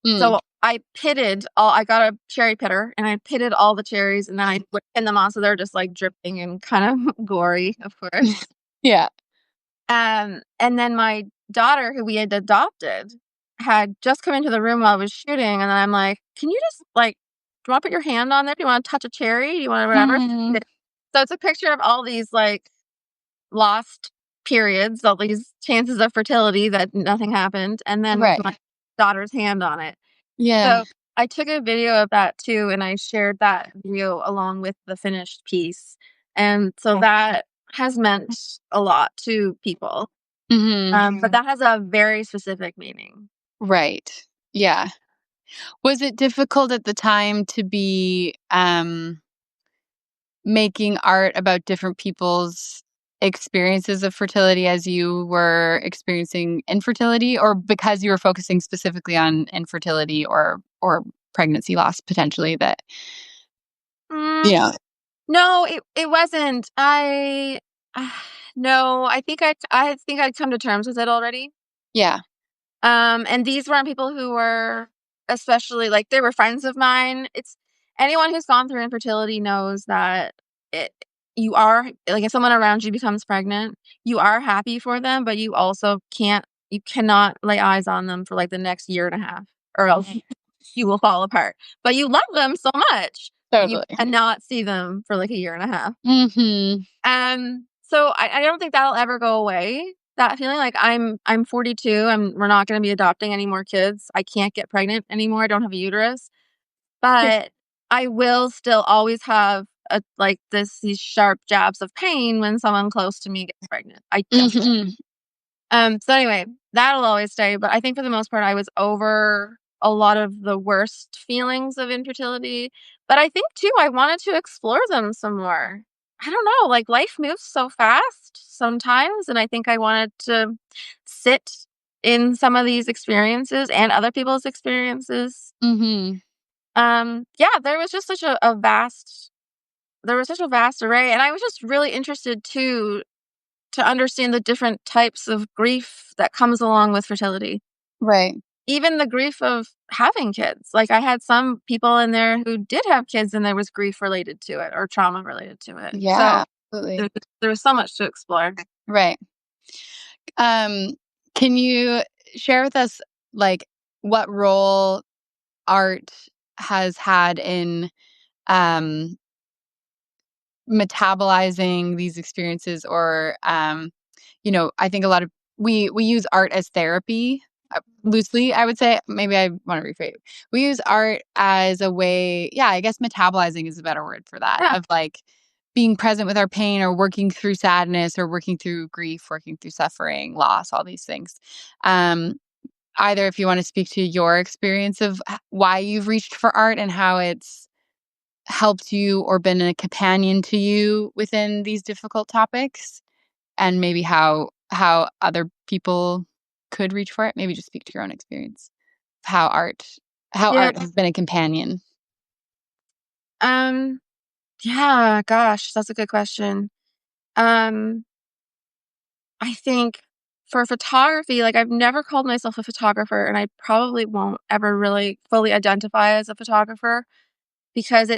A: mm,
B: So, I got a cherry pitter, and I pitted all the cherries, and then I would pin them on so they're just, like, dripping and kind of gory, of course.
A: yeah.
B: And then my daughter, who we had adopted, had just come into the room while I was shooting, and then I'm like, "Can you just, like do you wanna put your hand on there? Do you wanna touch a cherry? Do you wanna whatever?"
A: Mhm.
B: So it's a picture of all these, like, lost periods, all these chances of fertility that nothing happened, and then with
A: Right.
B: my daughter's hand on it.
A: Yeah.
B: So I took a video of that too, and I shared that video along with the finished piece, and so that has meant a lot to people.
A: Mhm.
B: But that has a very specific meaning.
A: Right. Yeah. Was it difficult at the time to be, making art about different people's experiences of fertility as you were experiencing infertility, or because you were focusing specifically on infertility or pregnancy loss potentially that
B: Mm,
A: Yeah.
B: no, it wasn't. No, I think I'd come to terms with it already.
A: Yeah.
B: And these weren't people who were especially like they were friends of mine. It's anyone who's gone through infertility knows that it you are like if someone around you becomes pregnant, you are happy for them, but you cannot lay eyes on them for like the next year and a half or else you will fall apart. But you love them so much that you
A: Totally.
B: cannot see them for like a year and a half.
A: Mhm.
B: So I don't think that'll ever go away. That feeling like I'm 42. We're not going to be adopting any more kids. I can't get pregnant anymore. I don't have a uterus, but I will still always have these sharp jabs of pain when someone close to me gets pregnant. I just
A: Mhm.
B: so anyway, that'll always stay, but I think for the most part, I was over a lot of the worst feelings of infertility, but I think too, I wanted to explore them some more. I don't know, like, life moves so fast sometimes, and I think I wanted to sit in some of these experiences and other people's experiences.
A: Mhm.
B: Yeah, there was just such a vast there was such a vast array, and I was just really interested too to understand the different types of grief that comes along with fertility.
A: Right.
B: Even the grief of having kids. Like, I had some people in there who did have kids and there was grief related to it or trauma related to it. So,
A: Yeah, absolutely.
B: there was so much to explore.
A: Right. Um, can you share with us, like, what role art has had in, um, metabolizing these experiences or, I think a lot of we use art as therapy, loosely, I would say. Maybe I wanna rephrase. We use art as a way, yeah, I guess metabolizing is a better word for that,
B: Yeah.
A: of, like, being present with our pain or working through sadness or working through grief, working through suffering, loss, all these things. Um, Either if you wanna speak to your experience of why you've reached for art and how it's helped you or been a companion to you within these difficult topics, and maybe how other people could reach for it. Maybe just speak to your own experience of how
B: Yeah.
A: art has been a companion.
B: Um, yeah, gosh, that's a good question. Um, I think for photography, like, I've never called myself a photographer, and I probably won't ever really fully identify as a photographer because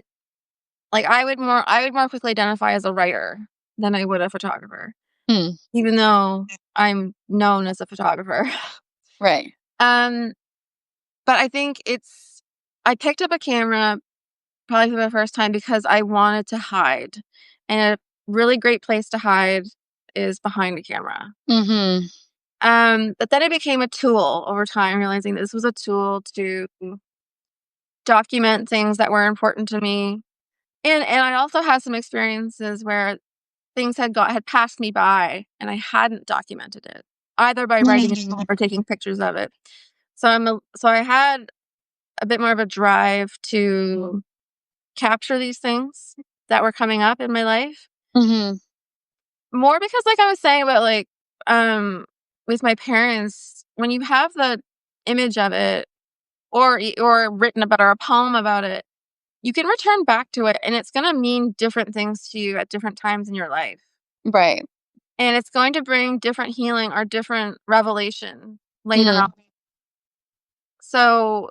B: I would more quickly identify as a writer than I would a photographer,
A: Hmm,
B: even though I'm known as a photographer.
A: right.
B: Um, but I picked up a camera probably for the first time because I wanted to hide, and a really great place to hide is behind a camera.
A: Mhm.
B: But then it became a tool over time, realizing this was a tool to document things that were important to me. And I also had some experiences where things had passed me by and I hadn't documented it, either by writing it
A: Mm.
B: or taking pictures of it. So I had a bit more of a drive to capture these things that were coming up in my life.
A: Mhm.
B: More because, like I was saying about, like, with my parents, when you have the image of it or written about or a poem about it, you can return back to it, and it's gonna mean different things to you at different times in your life.
A: Right.
B: And it's going to bring different healing or different revelation later on.
A: Mm.
B: So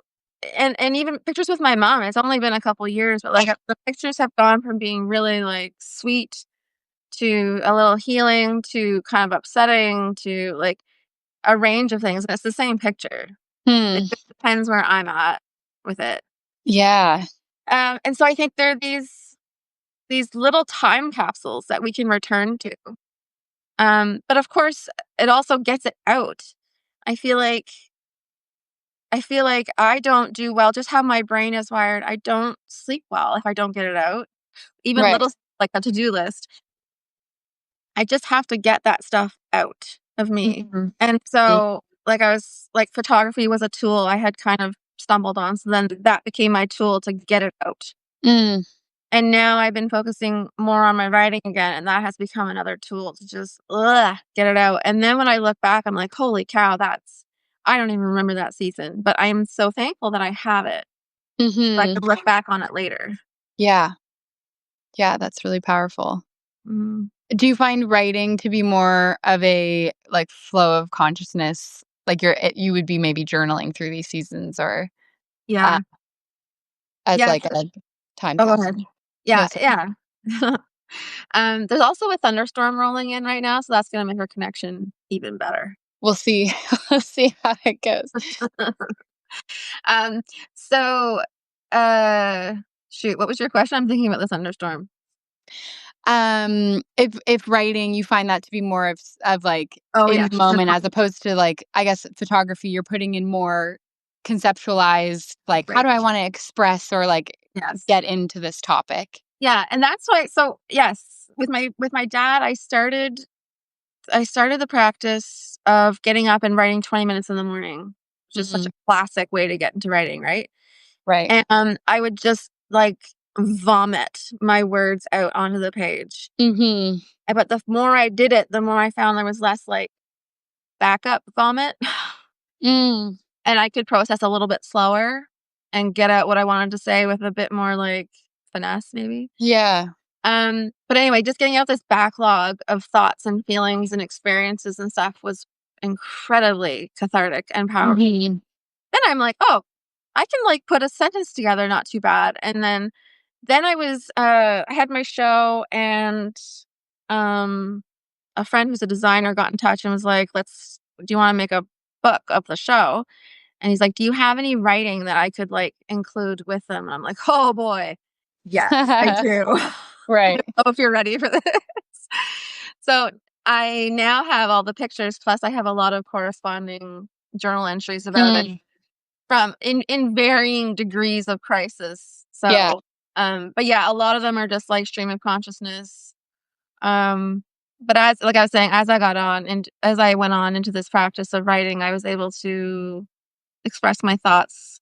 B: and even pictures with my mom, it's only been a couple years, but, like, the pictures have gone from being really, like, sweet to a little healing to kind of upsetting to, like, a range of things, and it's the same picture. It
A: Hmm.
B: just depends where I'm at with it.
A: Yeah.
B: And so I think there are these little time capsules that we can return to. But of course, it also gets it out. I feel like I feel like I don't do well just how my brain is wired. I don't sleep well if I don't get it out. Even
A: Right.
B: little like a to-do list. I just have to get that stuff out of me.
A: Mhm.
B: And so, like photography was a tool I had kind of stumbled on. So then that became my tool to get it out.
A: Mm.
B: And now I've been focusing more on my writing again, and that has become another tool to just get it out. And then when I look back, I'm like, holy cow, I don't even remember that season, but I am so thankful that I have it so I
A: Mhm.
B: could look back on it later.
A: Yeah. Yeah, that's really powerful.
B: Mm,
A: Do you find writing to be more of a, like, flow of consciousness? Like, you would be maybe journaling through these seasons or, uh,
B: yeah.
A: as,
B: Yeah.
A: like, a time
B: Oh, go ahead.
A: capsule? No,
B: Yeah.
A: sorry.
B: Yeah. There's also a thunderstorm rolling in right now, so that's gonna make our connection even better.
A: We'll see. We'll see how it goes.
B: Um, so, uh, shoot, what was your question? I'm thinking about the thunderstorm.
A: If writing, you find that to be more of, like,
B: Oh,
A: in
B: yeah.
A: the moment as opposed to, like, I guess, photography, you're putting in more conceptualized, like, "How
B: Right.
A: do I wanna express or, like,
B: Yes.
A: get into this topic?"
B: Yeah, and that's why yes, with my dad, I started the practice of getting up and writing 20 minutes in the morning, which is such a
A: Mhm.
B: classic way to get into writing, right?
A: Right.
B: And I would just, like, vomit my words out onto the page.
A: Mhm.
B: But the more I did it, the more I found there was less, like, backup vomit,
A: Mm.
B: and I could process a little bit slower and get out what I wanted to say with a bit more, like, finesse maybe.
A: Yeah.
B: But anyway, just getting out this backlog of thoughts and feelings and experiences and stuff was incredibly cathartic and powerful.
A: Mhm.
B: Then I'm like, "Oh, I can, like, put a sentence together not too bad." And then I had my show and, um, a friend who's a designer got in touch and was like, Do you wanna make a book of the show?" And he's like, "Do you have any writing that I could, like, include with them?" And I'm like, "Oh boy. Yes, I do." I
A: Right.
B: don't know if you're ready for this. So, I now have all the pictures, plus I have a lot of corresponding journal entries about it
A: Mm.
B: from in varying degrees of crisis.
A: Yeah.
B: So, but yeah, a lot of them are just like stream of consciousness. Um, but as like I was saying, as I got on and as I went on into this practice of writing, I was able to express my thoughts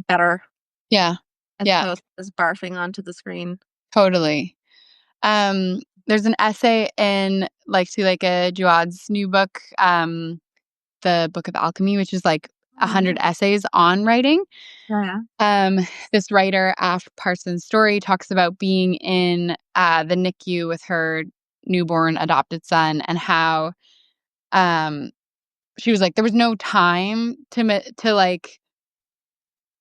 B: better
A: Yeah.
B: as
A: Yeah.
B: opposed to just barfing onto the screen.
A: Totally. There's an essay in, like, Suleika Jaouad's new book, The Book of Alchemy, which is, like,
B: Mhm.
A: 100 essays on writing.
B: Yeah.
A: Um, this writer, Ash Parsons Story, talks about being in, the NICU with her newborn adopted son and how, um, she was like, there was no time to, like,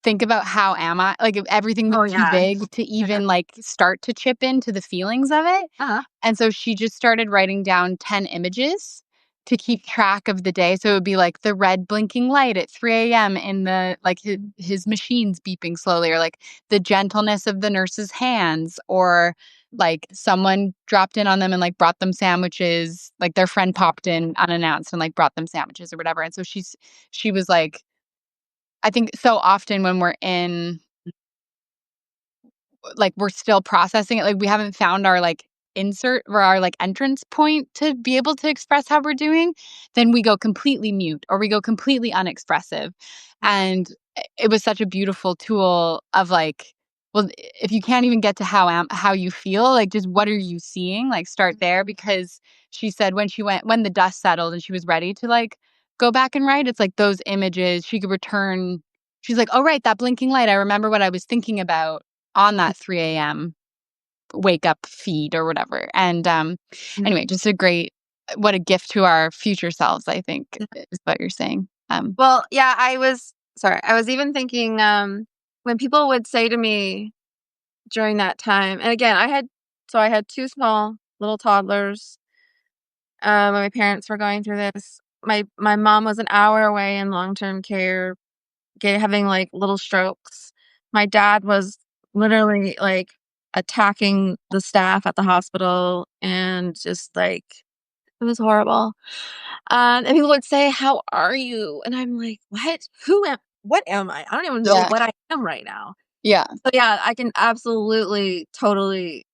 A: think about how am I like, if everything was
B: Oh
A: too
B: yeah.
A: big to
B: Yeah.
A: even, like, start to chip into the feelings of it,
B: Uh-huh.
A: and so she just started writing down 10 images to keep track of the day, so it would be, like, the red blinking light at 3 a.m. in the like, his machines beeping slowly, or, like, the gentleness of the nurse's hands, or, like, someone dropped in on them and, like, brought them sandwiches, like, their friend popped in unannounced and, like, brought them sandwiches or whatever, and so she was like, I think so often when we're in like, we're still processing it, like, we haven't found our, like, insert or our, like, entrance point to be able to express how we're doing, then we go completely mute or we go completely unexpressive, and it was such a beautiful tool of, like, well, if you can't even get to how you feel, like, just what are you seeing? Like, start there because she said when the dust settled and she was ready to, like, go back and write, it's like those images, she could return she's like, "Oh, right, that blinking light, I remember what I was thinking about on that 3 a.m. wake up feed or whatever." And,
B: Yeah.
A: anyway, just a great what a gift to our future selves, I think, is what you're saying.
B: Well, yeah, I was even thinking, when people would say to me during that time and again, I had 2 small little toddlers, when my parents were going through this. My mom was an hour away in long-term care, having, like, little strokes. My dad was literally, like, attacking the staff at the hospital and just, like it was horrible. And people would say, "How are you?" And I'm like, "What? What am I? I don't even know
A: Yeah.
B: what I am right now."
A: Yeah.
B: So, yeah, I can absolutely, totally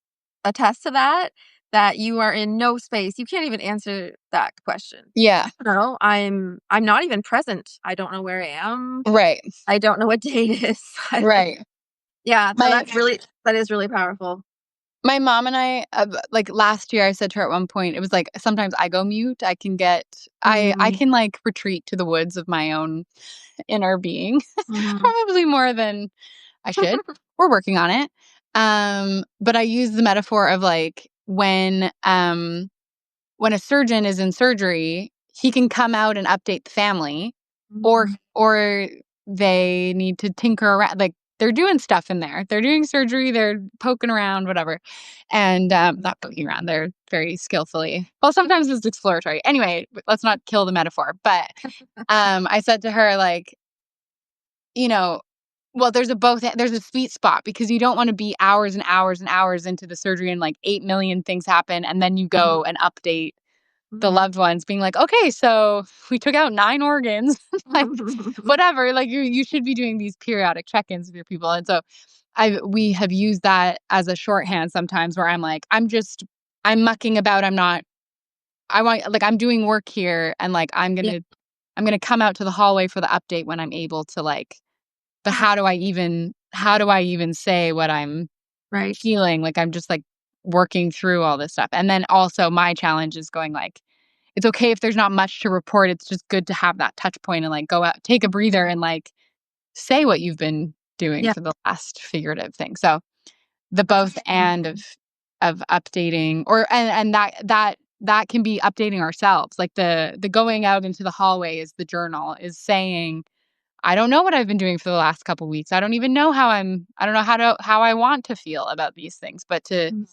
B: attest to that, that you are in no space. You can't even answer that question.
A: Yeah.
B: I don't know. I'm not even present. I don't know where I am.
A: Right.
B: I don't know what day it is.
A: Right.
B: Yeah, so
A: My
B: that is really powerful.
A: my mom and I, like, last year, I said to her at one point, it was like, sometimes I go mute, I
B: Mm,
A: can, like, retreat to the woods of my own inner being,
B: mhm,
A: probably more than I should. We're working on it. But I use the metaphor of, like, when a surgeon is in surgery, he can come out and update the family, or
B: mhm,
A: or they need to tinker around, like, they're doing stuff in there. They're doing surgery, they're poking around, whatever, and, not poking around, they're very skillfully well, sometimes it's exploratory. Anyway, let's not kill the metaphor, but, I said to her, like, you know, well, there's a sweet spot because you don't wanna be hours and hours and hours into the surgery and, like, 8 million things happen, and then you go and update the
B: mhm.
A: loved ones being like, "Okay, so we took out 9 organs," like, whatever, like, you should be doing these periodic check-ins with your people, and so we have used that as a shorthand sometimes where I'm like, I'm mucking about, I'm doing work here, and, like,
B: Yeah,
A: I'm gonna come out to the hallway for the update when I'm able to, like but how do I even say what I'm
B: right.
A: feeling? Like, I'm just, like, working through all this stuff, and then also my challenge is going, like, it's okay if there's not much to report, it's just good to have that touch point and, like, go out, take a breather, and, like, say what you've been doing
B: Yeah.
A: for the last figurative thing. So, the both and of updating, or and that can be updating ourselves. Like the going out into the hallway is the journal, is saying, I don't know what I've been doing for the last couple weeks. I don't even know I don't know how I want to feel about these things, but
B: Mm.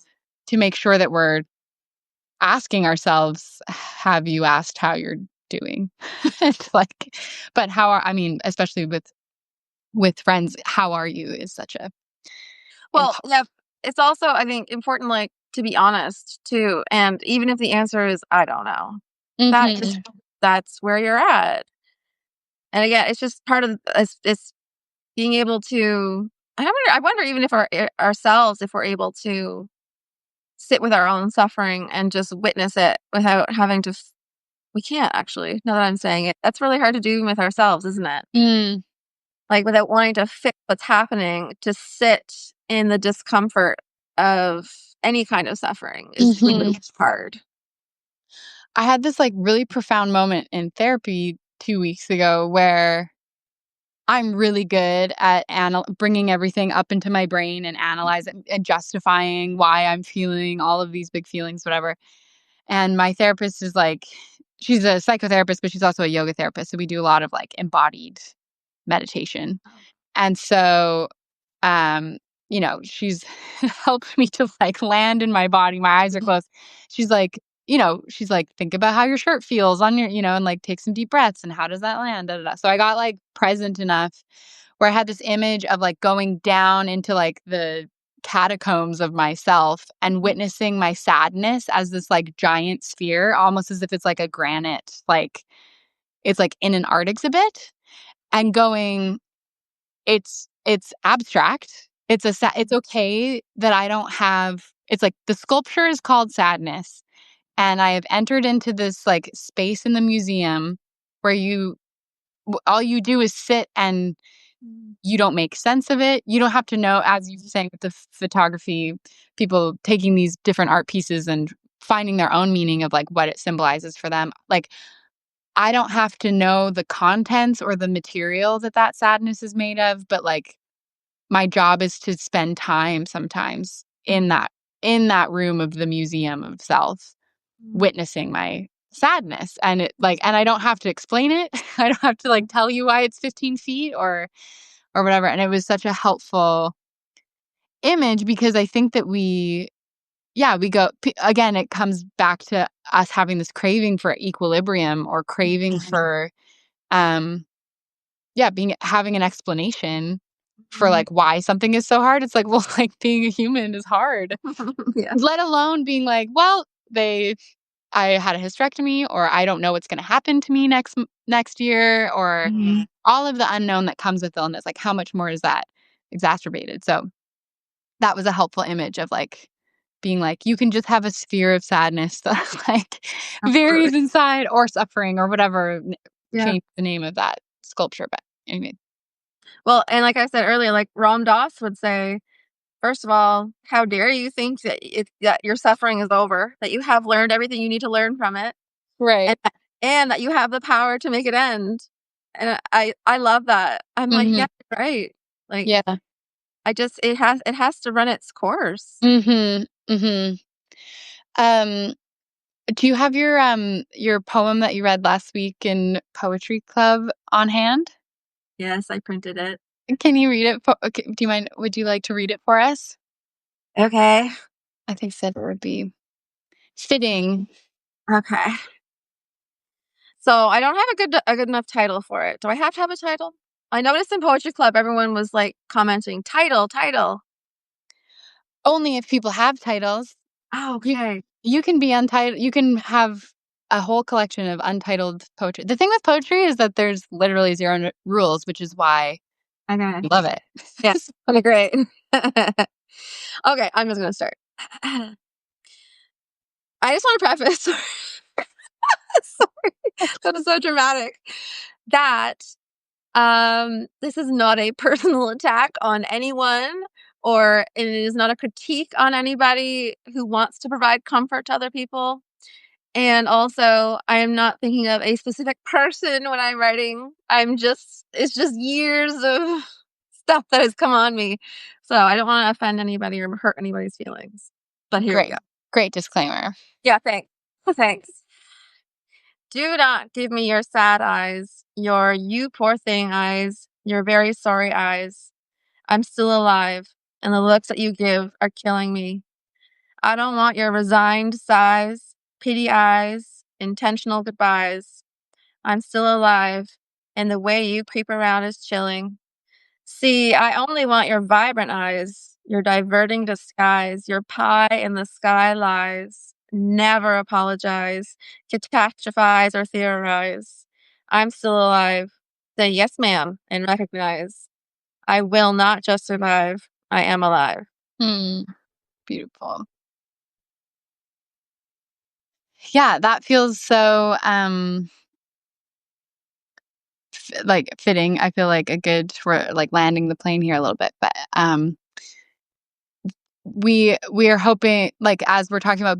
A: to make sure that we're asking ourselves, have you asked how you're doing? It's like, but I mean, especially with friends, how are you is such a
B: Well,
A: important.
B: yeah, it's also, I think, important, like, to be honest too, and even if the answer is, "I don't know," that just
A: Mhm.
B: that's where you're at. And again, it's just part of it's being able to I wonder even if ourselves, if we're able to sit with our own suffering and just witness it without having to we can't actually, now that I'm saying it. That's really hard to do with ourselves, isn't it?
A: Mm.
B: Like, without wanting to fix what's happening, to sit in the discomfort of any kind of suffering is really
A: Mhm.
B: hard.
A: I had this, like, really profound moment in therapy 2 weeks ago where I'm really good at bringing everything up into my brain and analyzing and justifying why I'm feeling all of these big feelings, whatever. And my therapist is like, she's a psychotherapist, but she's also a yoga therapist. So we do a lot of like embodied meditation. And so, um, she's helped me to like land in my body. My eyes are closed. She's like, she's like, think about how your shirt feels on your, and like take some deep breaths and how does that land? Da, da, da. So I got like present enough where I had this image of like going down into like the catacombs of myself and witnessing my sadness as this like giant sphere, almost as if it's like a granite, like it's like in an art exhibit, and going, it's abstract. It's okay that I don't have, it's like the sculpture is called sadness, and I have entered into this like space in the museum where all you do is sit and
B: Mm.
A: you don't make sense of it. You don't have to know, as you were saying with the photography, people taking these different art pieces and finding their own meaning of like what it symbolizes for them. Like, I don't have to know the contents or the material that sadness is made of, but like my job is to spend time sometimes in that room of the museum of self,
B: Mm.
A: witnessing my sadness. And it like, and I don't have to explain it. I don't have to like tell you why it's 15 feet or whatever. And it was such a helpful image because I think that we go, again, it comes back to us having this craving for equilibrium or craving for, um, yeah, having an explanation for
B: Mhm.
A: like why something is so hard. It's like, well, like being a human is hard,
B: Yeah.
A: let alone being like, well, I had a hysterectomy, or I don't know what's going to happen to me next year, or
B: Mhm.
A: all of the unknown that comes with illness. Like, how much more is that exacerbated? So that was a helpful image of like being like, you can just have a sphere of sadness that like
B: Absolutely.
A: varies inside, or suffering, or whatever.
B: Yeah.
A: Change the name of that sculpture, but anyway.
B: Well, and like I said earlier, like Ram Dass would say, first of all, how dare you think that your suffering is over, that you have learned everything you need to learn from it,
A: Right.
B: and that you have the power to make it end. And I love that. I'm like, yeah,
A: Mhm.
B: you're right. Like,
A: Yeah.
B: it has to run its course.
A: Mhm. Mhm. Um, do you have your poem that you read last week in poetry club on hand?
B: Yes, I printed it.
A: Can you read it okay, do you mind, would you like to read it for us?
B: Okay.
A: I think said it would be fitting.
B: Okay. So I don't have a good enough title for it. Do I have to have a title? I noticed in poetry club everyone was like commenting title, title.
A: Only if people have titles.
B: Oh,
A: You
B: okay.
A: you can be untitled, you can have a whole collection of untitled poetry. The thing with poetry is that there's literally 0 rules, which is why
B: Okay.
A: I love it.
B: Yeah. Okay, great. Okay, I'm just gonna start. I just want to preface. Sorry, that was so dramatic. That this is not a personal attack on anyone, or it is not a critique on anybody who wants to provide comfort to other people. And also, I am not thinking of a specific person when I'm writing. It's just years of stuff that has come on me. So I don't want to offend anybody or hurt anybody's feelings. But here we go.
A: Great disclaimer.
B: Yeah, thanks. Thanks.
A: Great disclaimer.
B: Thanks. Do not give me your sad eyes, your you poor thing eyes, your very sorry eyes. I'm still alive, and the looks that you give are killing me. I don't want your resigned sighs, pity eyes, intentional goodbyes. I'm still alive, and the way you creep around is chilling. See, I only want your vibrant eyes, your diverting disguise, your pie in the sky lies. Never apologize, catastrophize, or theorize. I'm still alive. Say yes, ma'am, and recognize. I will not just survive. I am alive.
A: Beautiful. Yeah, that feels so like fitting. I feel like a good for like landing the plane here a little bit, but we are hoping, like, as we're talking about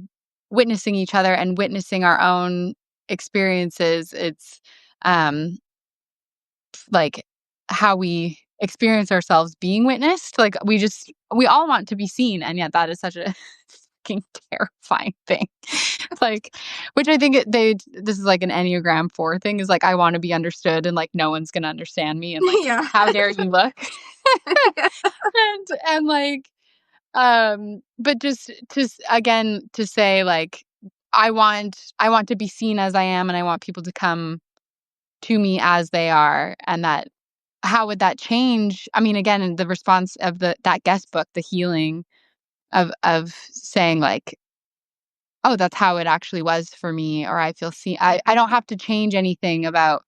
A: witnessing each other and witnessing our own experiences, it's like how we experience ourselves being witnessed. Like we all want to be seen, and yet that is such a fucking terrifying thing. Like, which I think this is like an Enneagram 4 thing, is like, I want to be understood, and like no one's gonna understand me, and like
B: Yeah.
A: how dare you look. And like but just to again to say, like, I want to be seen as I am, and I want people to come to me as they are, and that how would that change? I mean, again, in the response of that guest book, the healing of saying, like, oh, that's how it actually was for me, or I feel seen. I don't have to change anything about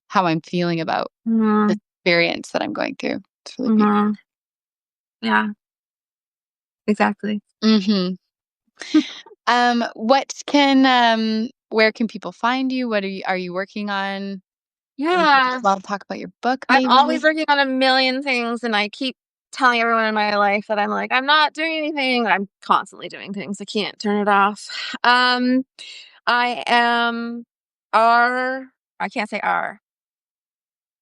A: how I'm feeling about the
B: Mhm.
A: experience that I'm going through. It's really beautiful.
B: Mhm. Yeah. Exactly.
A: Mhm. Where can people find you? What are you working on?
B: Yeah.
A: Well, talk about your book,
B: I'm
A: maybe.
B: always working on a million things, and I keep telling everyone in my life that I'm like, I'm not doing anything. I'm constantly doing things. I can't turn it off. I am our, I can't say our.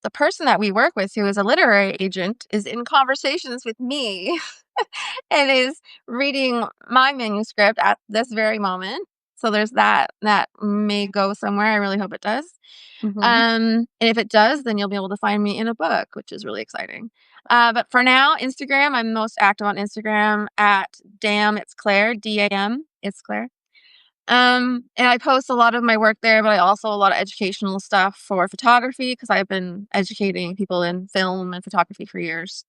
B: The person that we work with, who is a literary agent, is in conversations with me and is reading my manuscript at this very moment. So there's that. That may go somewhere. I really hope it does.
A: Mhm.
B: And if it does, then you'll be able to find me in a book, which is really exciting. But for now, Instagram, I'm most active on Instagram at Damn It's Claire, DAM It's Claire. And I post a lot of my work there, but I also a lot of educational stuff for photography, because I've been educating people in film and photography for years.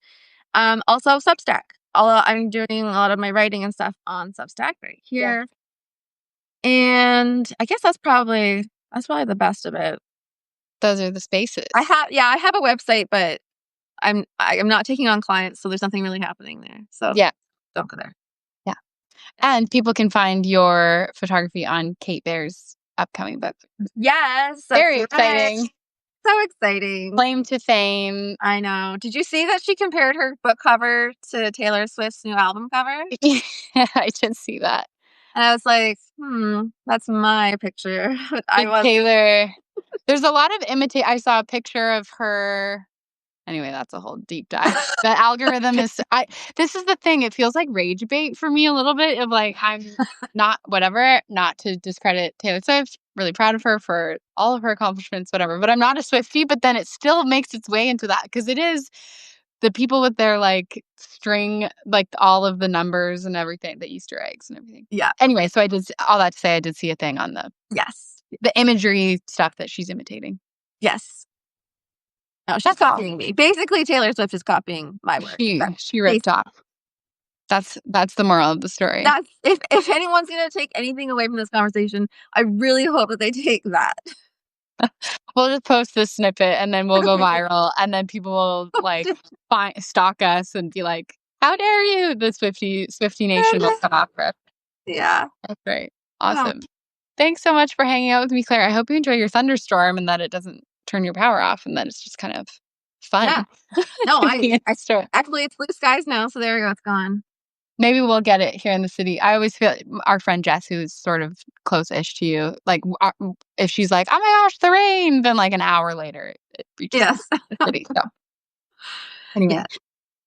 B: Also Substack. I'm doing a lot of my writing and stuff on Substack right
A: Yeah.
B: here. And I guess that's probably the best of it.
A: Those are the spaces.
B: I have a website, but I'm not taking on clients, so there's nothing really happening there. So
A: Yeah.
B: don't go there.
A: Yeah. And people can find your photography on Kate Bear's upcoming book.
B: Yes, that's
A: Very
B: right.
A: exciting.
B: So exciting.
A: Claim to fame.
B: I know. Did you see that she compared her book cover to Taylor Swift's new album cover?
A: Yeah, I did see that.
B: And I was like, that's my picture. I
A: Did
B: was
A: Taylor There's a lot of imitate I saw a picture of her. Anyway, that's a whole deep dive. The algorithm is this is the thing, it feels like rage bait for me a little bit, of like, I'm not whatever, not to discredit Taylor Swift, really proud of her for all of her accomplishments, whatever, but I'm not a Swiftie, but then it still makes its way into that, because it is the people with their, like, string, like, all of the numbers and everything, the Easter eggs and everything.
B: Yeah.
A: Anyway, so I did all that to say I did see a thing on
B: Yes.
A: the imagery stuff that she's imitating.
B: Yes. No, she's
A: That's all.
B: copying me. Basically, Taylor Swift is copying my work.
A: She ripped off. That's the moral of the story.
B: That's if anyone's gonna take anything away from this conversation, I really hope that they take that.
A: We'll just post this snippet, and then we'll go viral, and then people will, like, stalk us and be like, "How dare you?" The Swiftie Nation will come after us.
B: Yeah.
A: That's right. Awesome. Thanks so much for hanging out with me, Claire. I hope you enjoy your thunderstorm, and that it doesn't turn your power off, and that it's just kind of fun.
B: Yeah. No,
A: Actually,
B: it's blue skies now, so there we go. It's gone.
A: maybe we'll get it here in the city. I always feel our friend Jess, who's sort of close-ish to you, like, if she's like, "Oh my gosh, the rain," then like an hour later it reaches
B: Yes.
A: the city. So anyway,
B: Yeah.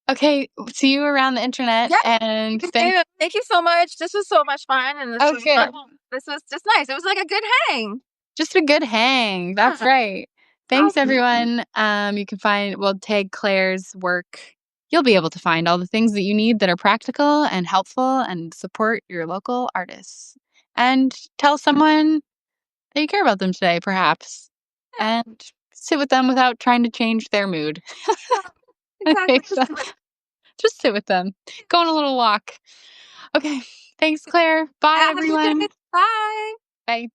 A: Okay, see you around the internet,
B: Yeah,
A: and
B: you
A: thank
B: too. Thank you so much. This was so much fun, and
A: Oh, good.
B: this was just nice. It was like a good hang.
A: Just a good hang. That's
B: Yeah.
A: right. Thanks,
B: Awesome.
A: everyone. You can we'll tag Claire's work. You'll be able to find all the things that you need that are practical and helpful and support your local artists. And tell someone that you care about them today, perhaps.
B: Yeah,
A: And sit with them without trying to change their mood.
B: yeah,
A: Okay,
B: exactly.
A: so just sit with them. Go on a little walk. Okay. Thanks, Claire. Bye,
B: Yeah, have a good
A: everyone.
B: day. Bye.
A: Bye.